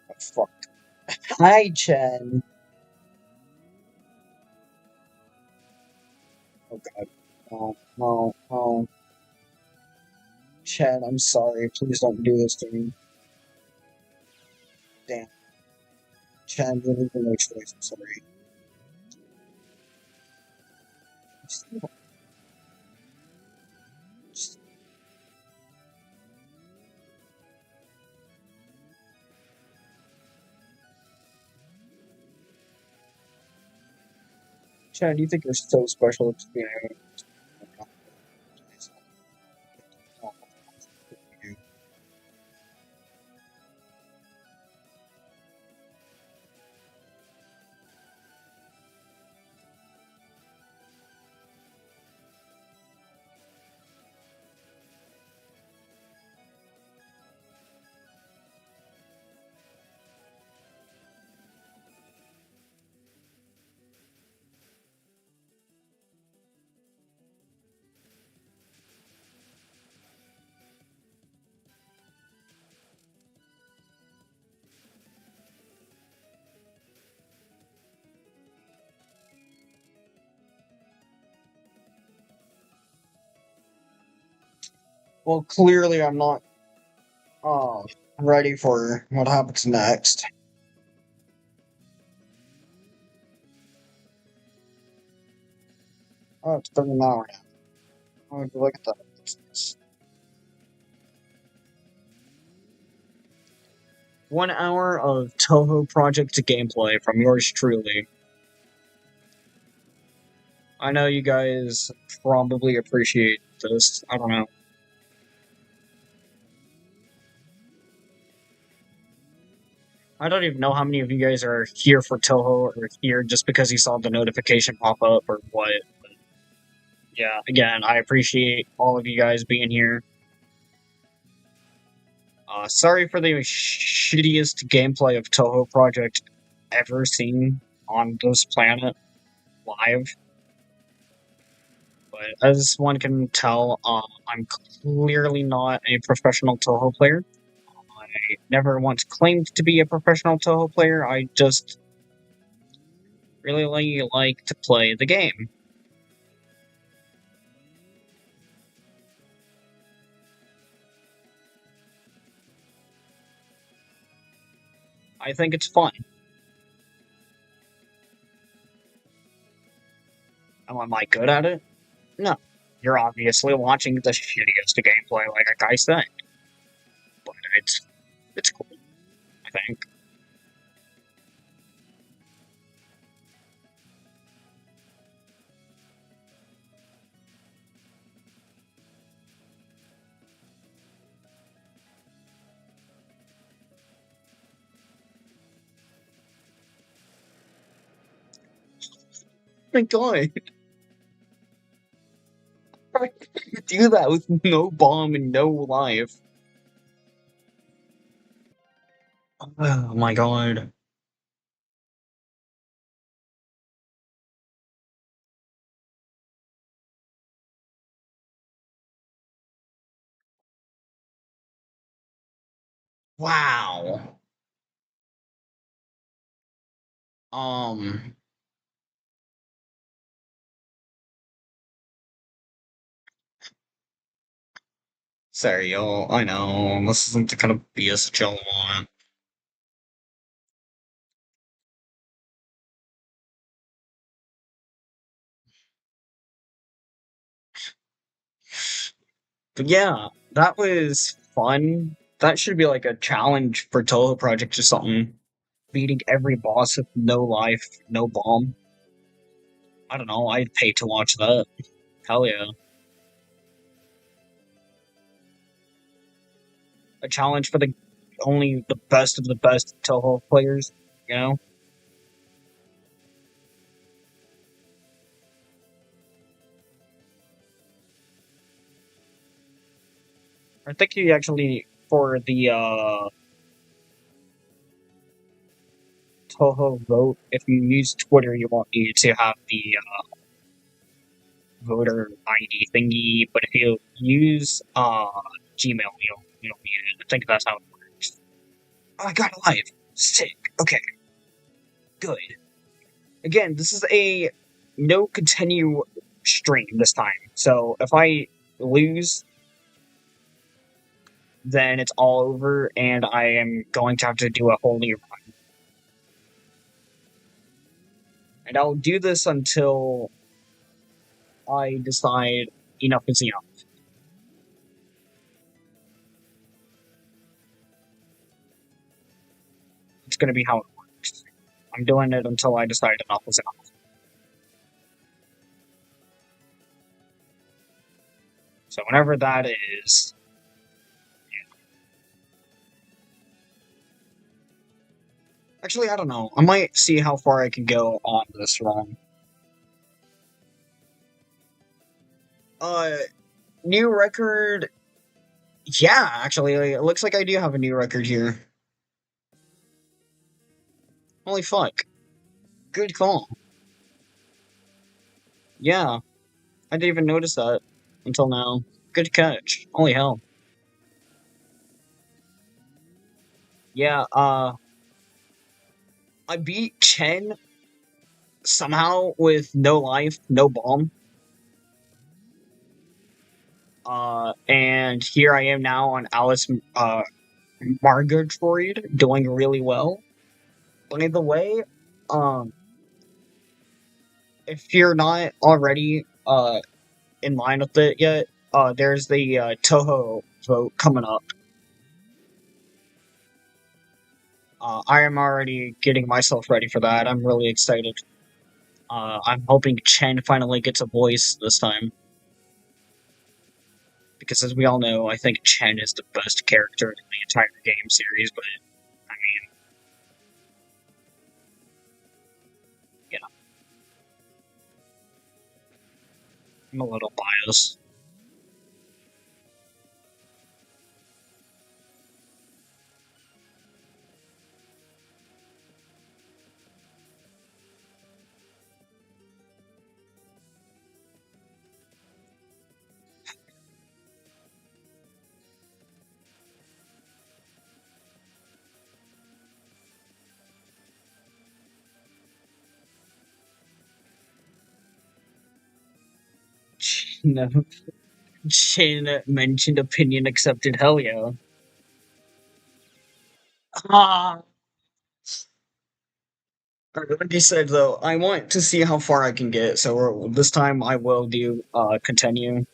Oh, fuck. Hi, Chen. Oh god. No, no, no. Chen, I'm sorry. Please don't do this to me. Damn. Chen, you need no choice. I'm sorry. Chen, you think you're so special to me? Well, clearly I'm not ready for what happens next. Oh, it's been an hour now. Oh, look at that. 1 hour of Touhou Project gameplay from yours truly. I know you guys probably appreciate this. I don't know. I don't even know how many of you guys are here for Touhou or here just because you saw the notification pop up or what. Yeah, again, I appreciate all of you guys being here. Sorry for the shittiest gameplay of Touhou Project ever seen on this planet live. But as one can tell, I'm clearly not a professional Touhou player. I never once claimed to be a professional Touhou player. I just really like to play the game. I think it's fun. Am I good at it? No. You're obviously watching the shittiest gameplay, like I said. But it's cool, I think. My god. How can you do that with no bomb and no life? Oh my god. Wow. Um, sorry, y'all. I know. This isn't the kind of BS that y'all want. But yeah, that was fun. That should be like a challenge for Touhou Project or something. Beating every boss with no life, no bomb. I don't know, I'd pay to watch that. Hell yeah. A challenge for the only the best of the best Touhou players, you know? I think you actually, for the Touhou vote, if you use Twitter, you won't need to have the voter ID thingy, but if you use Gmail, you don't need it. I think that's how it works. Oh, I got a live. Sick. Okay, good. Again, this is a no continue stream this time. So if I lose, then it's all over, and I am going to have to do a whole new run. And I'll do this until I decide enough is enough. It's going to be how it works. I'm doing it until I decide enough is enough. So whenever that is, actually, I don't know. I might see how far I can go on this run. Uh, New record. Yeah, actually, it looks like I do have a new record here. Holy fuck. Good call. Yeah, I didn't even notice that until now. Good catch. Holy hell. Yeah, I beat Chen somehow with no life, no bomb. And here I am now on Alice, Margatroyd, doing really well. By the way, um, if you're not already, in line with it yet, there's the, Touhou vote coming up. I am already getting myself ready for that. I'm really excited. I'm hoping Chen finally gets a voice this time. Because as we all know, I think Chen is the best character in the entire game series, but, I mean, you know. I'm a little biased. No. Chen mentioned opinion accepted. Hell yeah. Ah. Like I said, though, I want to see how far I can get, so this time I will do continue.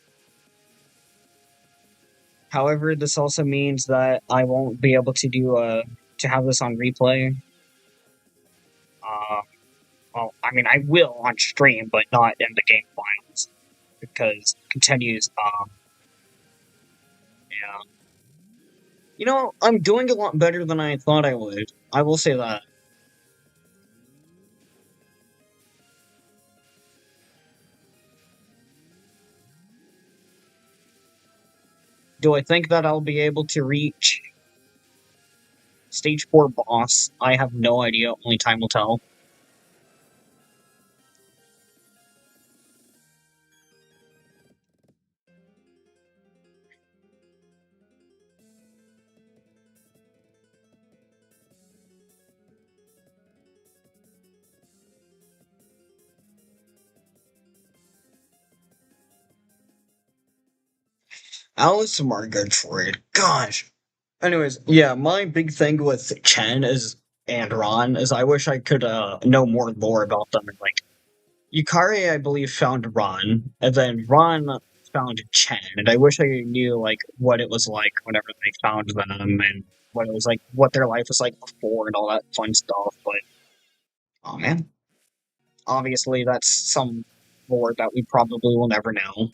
However, this also means that I won't be able to do to have this on replay. Uh, well, I mean, I will on stream, but not in the game files because continues. Yeah, you know, I'm doing a lot better than I thought I would. I will say that. Do I think that I'll be able to reach stage 4 boss? I have no idea. Only time will tell. Alice Margaret. Gosh. Anyways, yeah, my big thing with Chen is and Ron is I wish I could know more lore about them. And like Yukari, I believe found Ron, and then Ron found Chen, and I wish I knew like what it was like whenever they found them and what it was like, what their life was like before, and all that fun stuff. But oh man, obviously that's some lore that we probably will never know.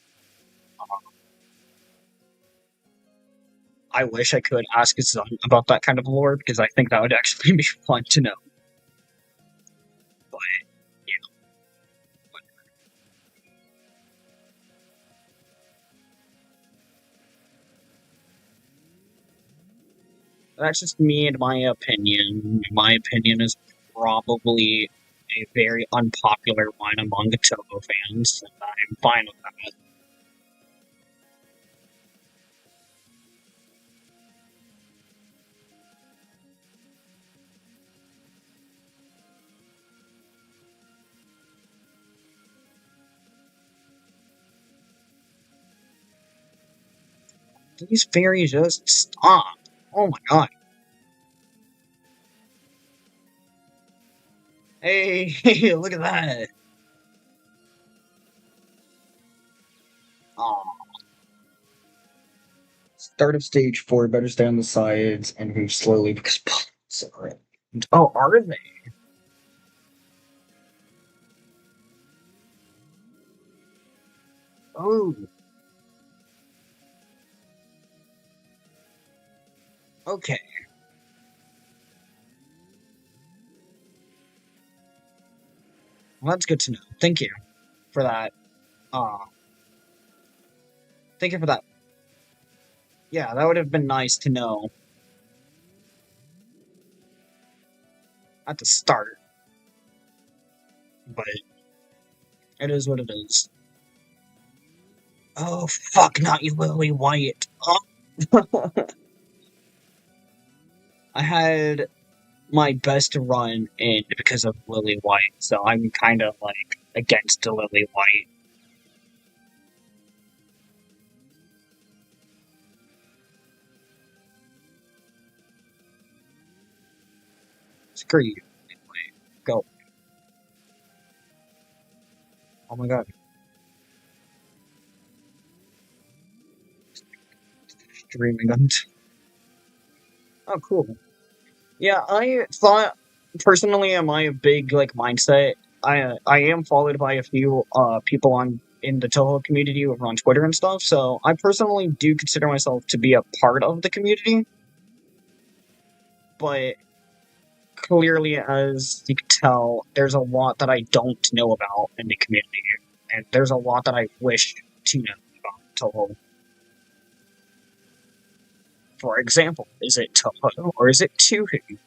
I wish I could ask his son about that kind of lore because I think that would actually be fun to know. But yeah, that's just me and my opinion. My opinion is probably a very unpopular one among the Touhou fans, and I'm fine with that. These fairies just stop. Oh my god. Hey, hey, look at that. Oh. Start of stage 4, better stay on the sides and move slowly because bullets are. Oh, are they? Oh, okay. Well, that's good to know. Thank you for that. Uh, thank you for that. Yeah, that would have been nice to know at the start, but it is what it is. Oh, fuck, not you, Lily White. Oh. I had my best run in because of Lily White, so I'm kind of like against Lily White. Screw you. Anyway, go. Oh my god. Streaming on. Oh, cool. Yeah, I thought personally, in my big like mindset, I am followed by a few people on in the Touhou community over on Twitter and stuff. So I personally do consider myself to be a part of the community, but clearly, as you can tell, there's a lot that I don't know about in the community. and there's a lot that I wish to know about Touhou. For example, is it Touhou or is it Touhou?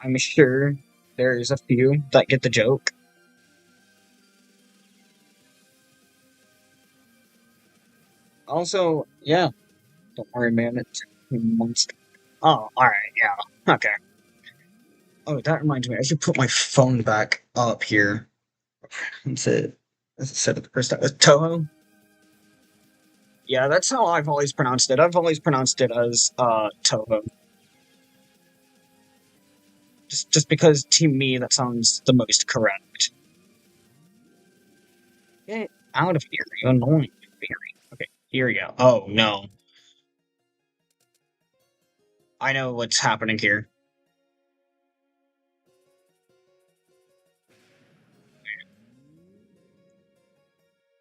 I'm sure there's a few that get the joke. Also, yeah, don't worry, man. It's monster. Oh, alright, yeah. Okay. Oh, that reminds me. I should put my phone back up here. That's it. As I said at the first time. Toho? Yeah, that's how I've always pronounced it. I've always pronounced it as Toho. Just because to me that sounds the most correct. Get out of here, you annoying fairy. Okay, here we go. Oh no. I know what's happening here.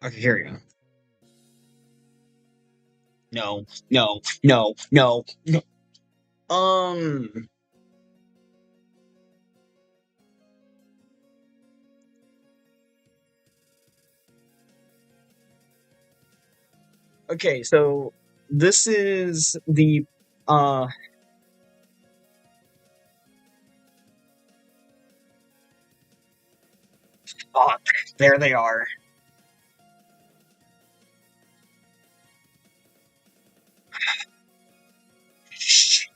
Okay, here we go. No, no, no, no, no. Um. Okay, so this is the uh. Fuck. There they are. Shit.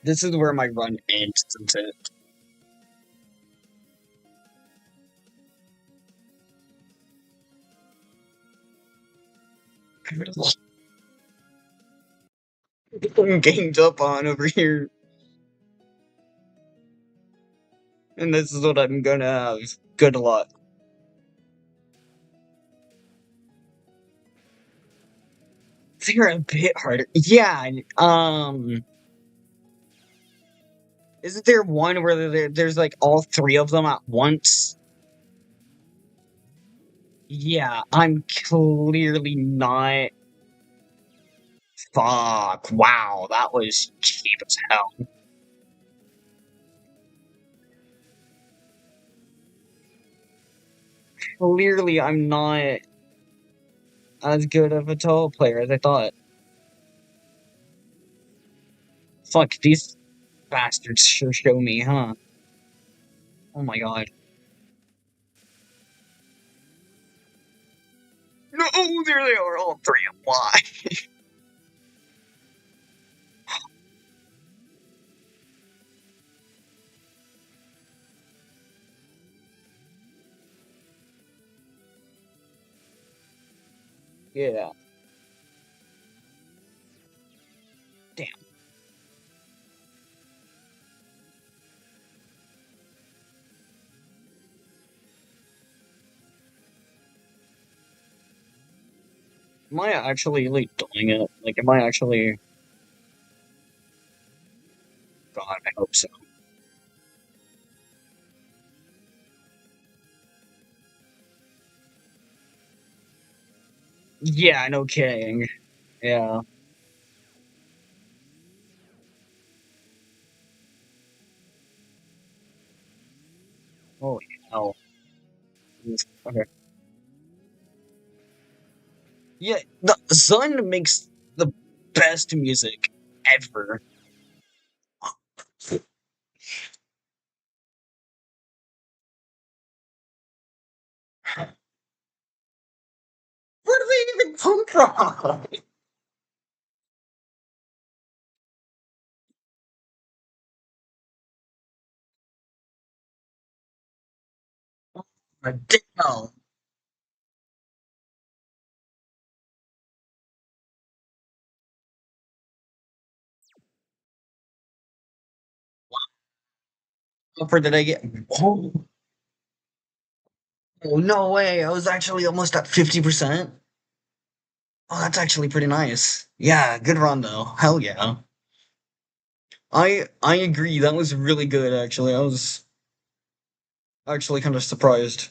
This is where my run ends, isn't it? I'm ganged up on over here, and this is what I'm gonna have. Good luck. They're a bit harder. Yeah, isn't there one where there's like all three of them at once? Yeah, I'm clearly not. Fuck. Wow, that was cheap as hell. Clearly, I'm not as good of a Toho player as I thought. Fuck, these bastards sure show me, huh? Oh my god. No, there they are, all three. Why? Yeah. Damn. Am I actually, like, doing it? Like, am I actually... God, I hope so. Yeah, no kidding. Yeah. Holy hell. Okay. Yeah, the Sun makes the best music ever. Where do they even come from? Damn. How far did I get? Oh, oh, no way. I was actually almost at 50%. Oh, that's actually pretty nice. Yeah, good run though. Hell yeah. I agree. That was really good actually. I was Actually, kind of surprised.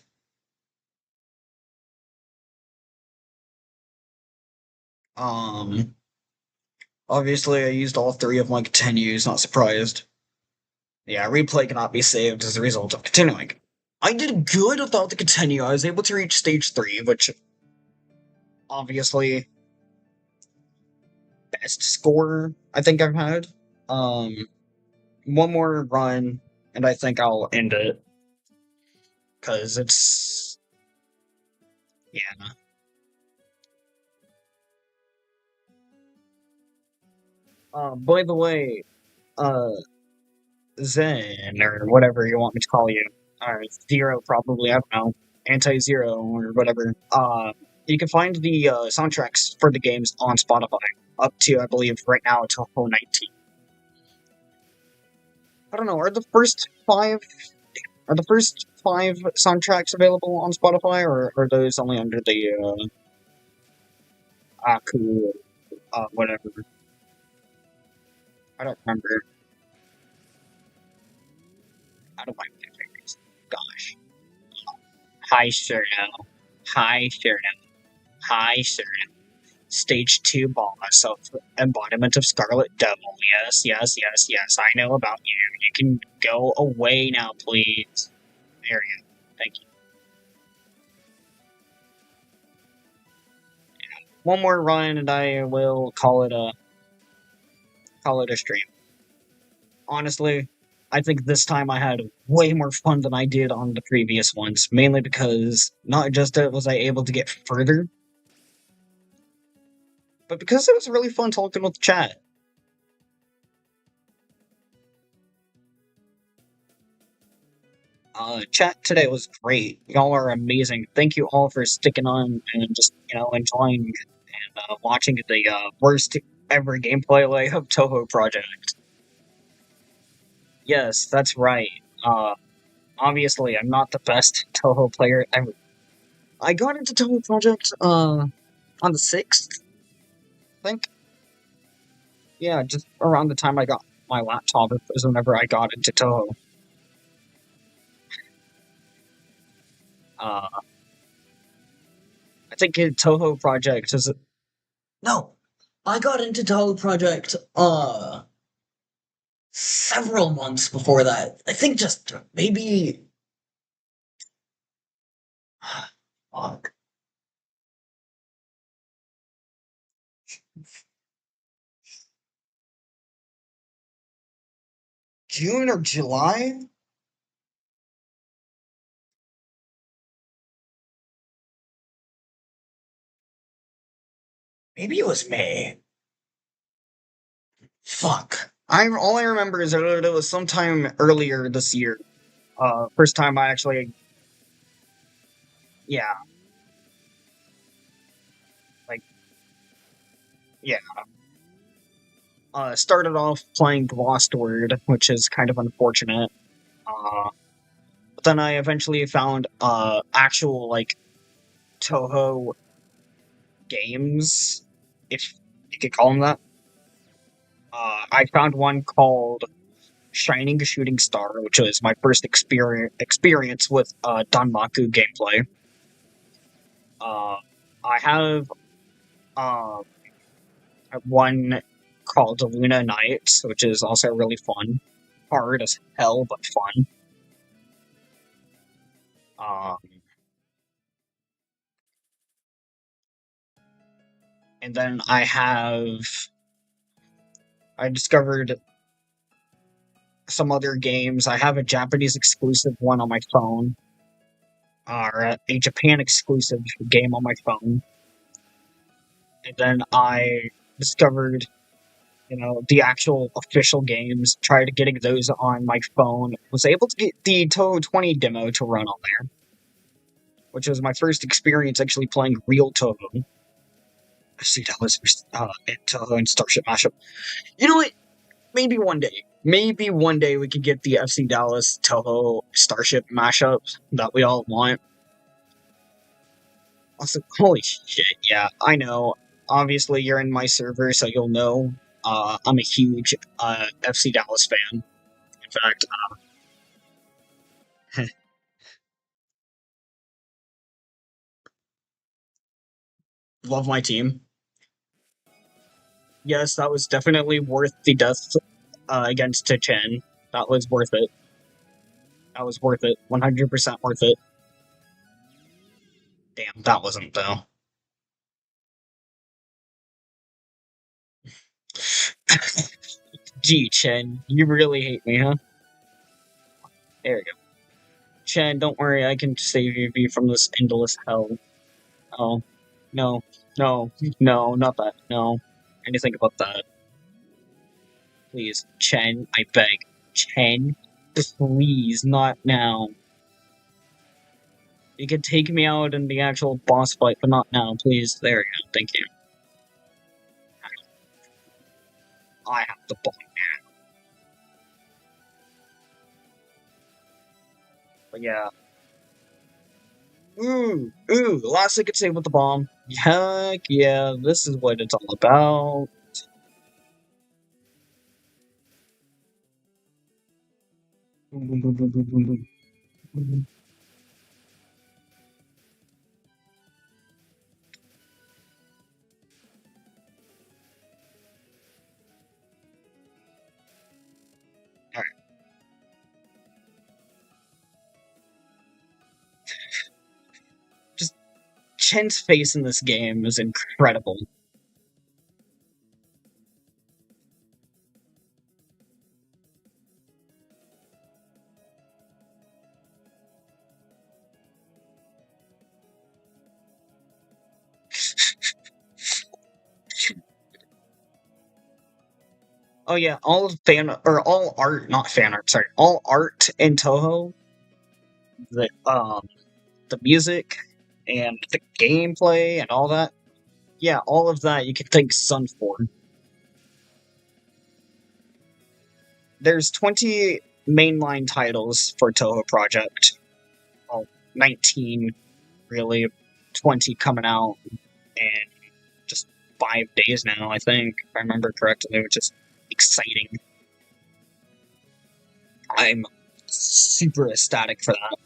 Um, Obviously, I used all three of my continues, not surprised. Yeah, replay cannot be saved as a result of continuing. I did good without the continue. I was able to reach stage 3, which obviously best score I think I've had. Um, one more run, and I think I'll end it because it's yeah. By the way, uh, Zen or whatever you want me to call you, or Zero probably. I don't know, Anti-Zero or whatever. You can find the soundtracks for the games on Spotify up to I believe right now Touhou 19. I don't know. Are the first five soundtracks available on Spotify, or are those only under the Aku whatever? I don't remember. Out of my fingers. Gosh. Hi, Cerno. Hi, Cerno. Hi, Cerno. Stage 2 boss of Embodiment of Scarlet Devil. Yes, yes, yes, yes. I know about you. You can go away now, please. There you go. Thank you. One more run, and I will call it a stream. Honestly, I think this time I had way more fun than I did on the previous ones, mainly because not just was I able to get further, but because it was really fun talking with chat. Chat today was great. Y'all are amazing. Thank you all for sticking on and just, enjoying and watching the worst ever gameplay way of Touhou Project. Yes, that's right. Obviously, I'm not the best Touhou player ever. I got into Touhou Project, on the 6th, I think. Yeah, just around the time I got my laptop was whenever I got into Touhou. Uh, I think Touhou Project is... No! I got into Touhou Project, several months before that. I think just maybe... Fuck. June or July? Maybe it was May. Fuck. All I remember is that it was sometime earlier this year. First time I actually... Yeah. Like, yeah. Started off playing Lost Word, which is kind of unfortunate. But then I eventually found actual like Touhou games, if you could call them that. I found one called Shining Shooting Star, which was my first experience with Danmaku gameplay. I have uh, one called Luna Nights, which is also really fun. Hard as hell, but fun. Um, and then I discovered some other games. I have a Japanese exclusive one on my phone, or a Japan exclusive game on my phone. And then I discovered, the actual official games, tried getting those on my phone. Was able to get the Touhou 20 demo to run on there, which was my first experience actually playing real Touhou. See, that was Touhou and Starship Mashup. You know what? Maybe one day. Maybe one day we could get the FC Dallas Touhou Starship mashup that we all want. Also, holy shit, yeah, I know. Obviously, you're in my server, so you'll know. I'm a huge FC Dallas fan. In fact, love my team. Yes, that was definitely worth the death against Chen. That was worth it. That was worth it. 100% worth it. Damn, that wasn't, though. Gee, Chen, you really hate me, huh? There we go. Chen, don't worry, I can save you from this endless hell. Oh, no, no, no, not that, no. Anything about that. Please, Chen, I beg. Chen, please, not now. You can take me out in the actual boss fight, but not now, please. There we go, thank you. I have the bomb now. But yeah. Ooh, last I could say with the bomb. Heck yeah, this is what it's all about. Boom, boom, boom, boom, boom, boom, boom. Alright. Just Chen's face in this game is incredible. Oh yeah, all art, not fan art, sorry, all art in Touhou, the the music and the gameplay and all that. Yeah, all of that you can thank Sun for. There's 20 mainline titles for Touhou Project. Well, 19 really, 20 coming out in just 5 days now, I think, if I remember correctly, which is exciting. I'm super ecstatic for that.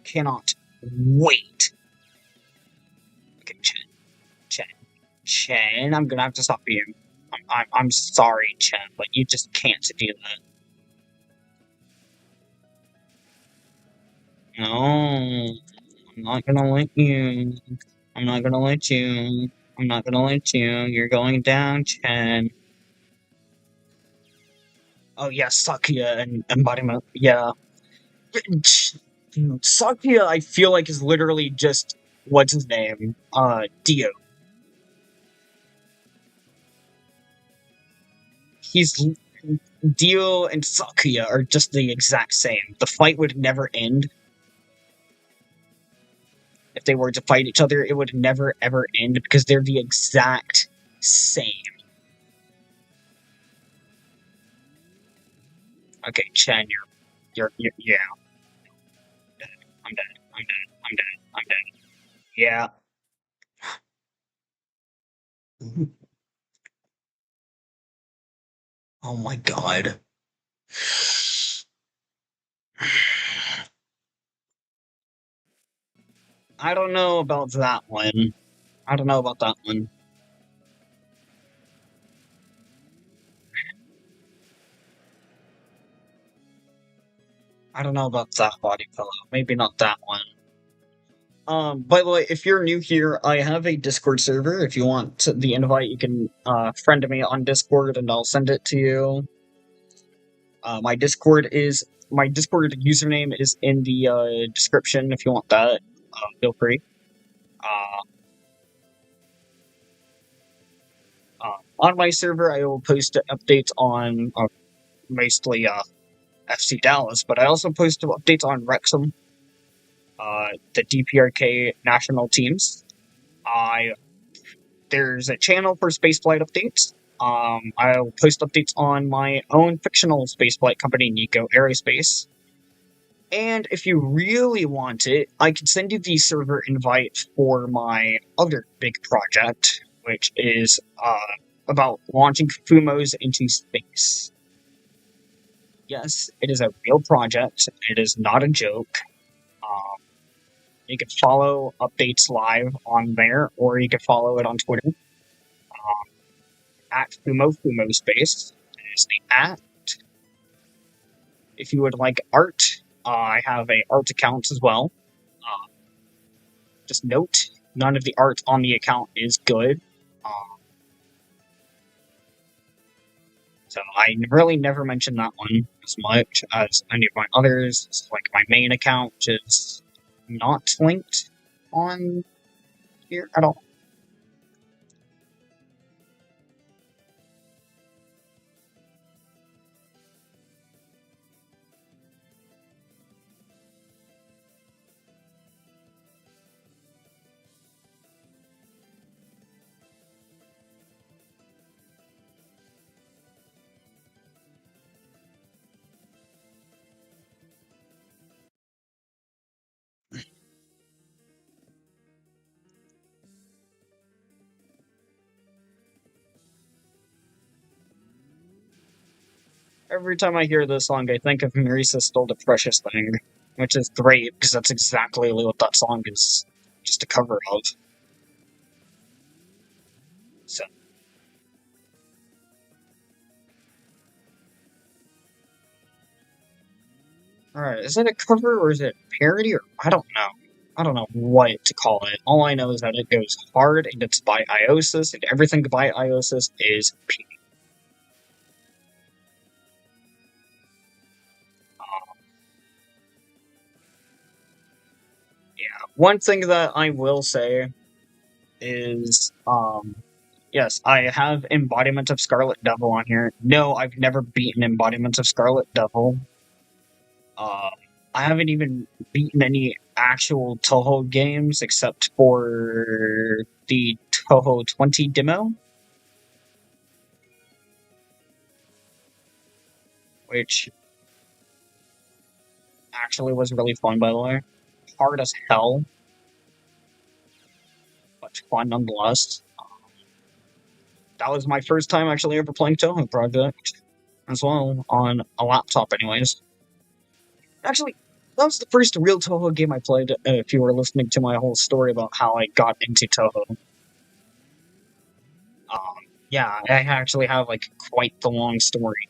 Cannot wait. Okay, Chen, I'm gonna have to stop you. I'm sorry, Chen, but you just can't do that. No, I'm not gonna let you. I'm not gonna let you. I'm not gonna let you. You're going down, Chen. Oh yeah, Sakuya and embodiment. Yeah, Sakuya. I feel like is literally just what's his name? Dio. He's Dio and Sakuya are just the exact same. The fight would never end. If they were to fight each other, it would never ever end because they're the exact same. Okay, Chen, you're yeah. I'm dead. I'm dead. I'm dead. I'm dead. Yeah. Oh my god. I don't know about that one. I don't know about that one. I don't know about that body pillow. Maybe not that one. By the way, if you're new here, I have a Discord server. If you want the invite, you can friend me on Discord and I'll send it to you. My Discord username is in the description if you want that. Feel free. Uh, on my server, I will post updates on mostly FC Dallas, but I also post updates on Wrexham, the DPRK national teams. There's a channel for spaceflight updates. I'll post updates on my own fictional spaceflight company, Nico Aerospace. And if you really want it, I can send you the server invite for my other big project, which is about launching Fumos into space. Yes, it is a real project. It is not a joke. You can follow updates live on there, or you can follow it on Twitter at Fumo Space. Is the at. If you would like art, I have a art account as well. Just note, none of the art on the account is good. So I really never mention that one as much as any of my others. It's like my main account, which is not linked on here at all. Every time I hear this song, I think of Marisa Stole the Precious Thing, which is great, because that's exactly what that song is just a cover of. So. Alright, is it a cover or is it a parody, or I don't know. I don't know what to call it. All I know is that it goes hard, and it's by Iosis, and everything by Iosis is pink. Yeah, one thing that I will say is, yes, I have Embodiment of Scarlet Devil on here. No, I've never beaten Embodiment of Scarlet Devil. I haven't even beaten any actual Touhou games except for the Touhou 20 demo, which actually was really fun, by the way. Hard as hell, but fun nonetheless. That was my first time actually ever playing Touhou Project as well, on a laptop anyways. Actually, that was the first real Touhou game I played, if you were listening to my whole story about how I got into Touhou. Yeah, I actually have, like, quite the long story.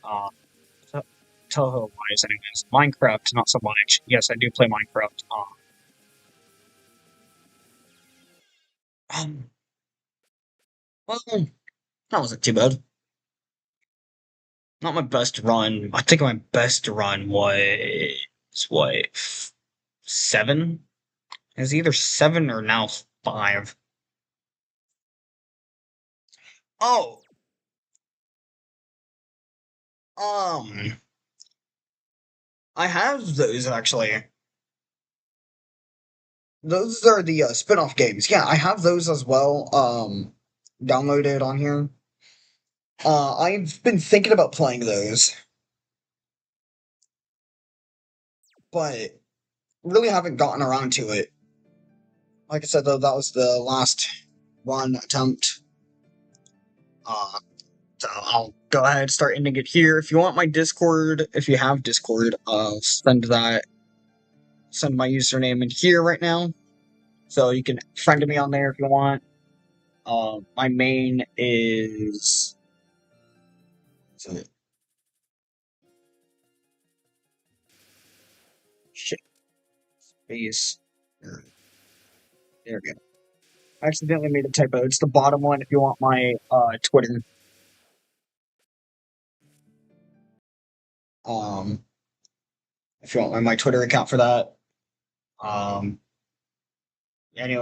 Uh, Touhou-wise, anyways. Minecraft, not so much. Yes, I do play Minecraft. Um, well, that wasn't too bad. Not my best run. I think my best run was, what, 7? It's either 7 or now 5. Oh, um, I have those actually. Those are the spin-off games. Yeah, I have those as well. Downloaded on here. I've been thinking about playing those, but really haven't gotten around to it. Like I said, though, that was the last one attempt. Uh, so I'll go ahead and start ending it here. If you want my Discord, if you have Discord, send my username in here right now. So you can friend me on there if you want. My main is. Shit. Space. There we go. I accidentally made a typo. It's the bottom one if you want my Twitter. Um, if you want my Twitter account for that. Anyway.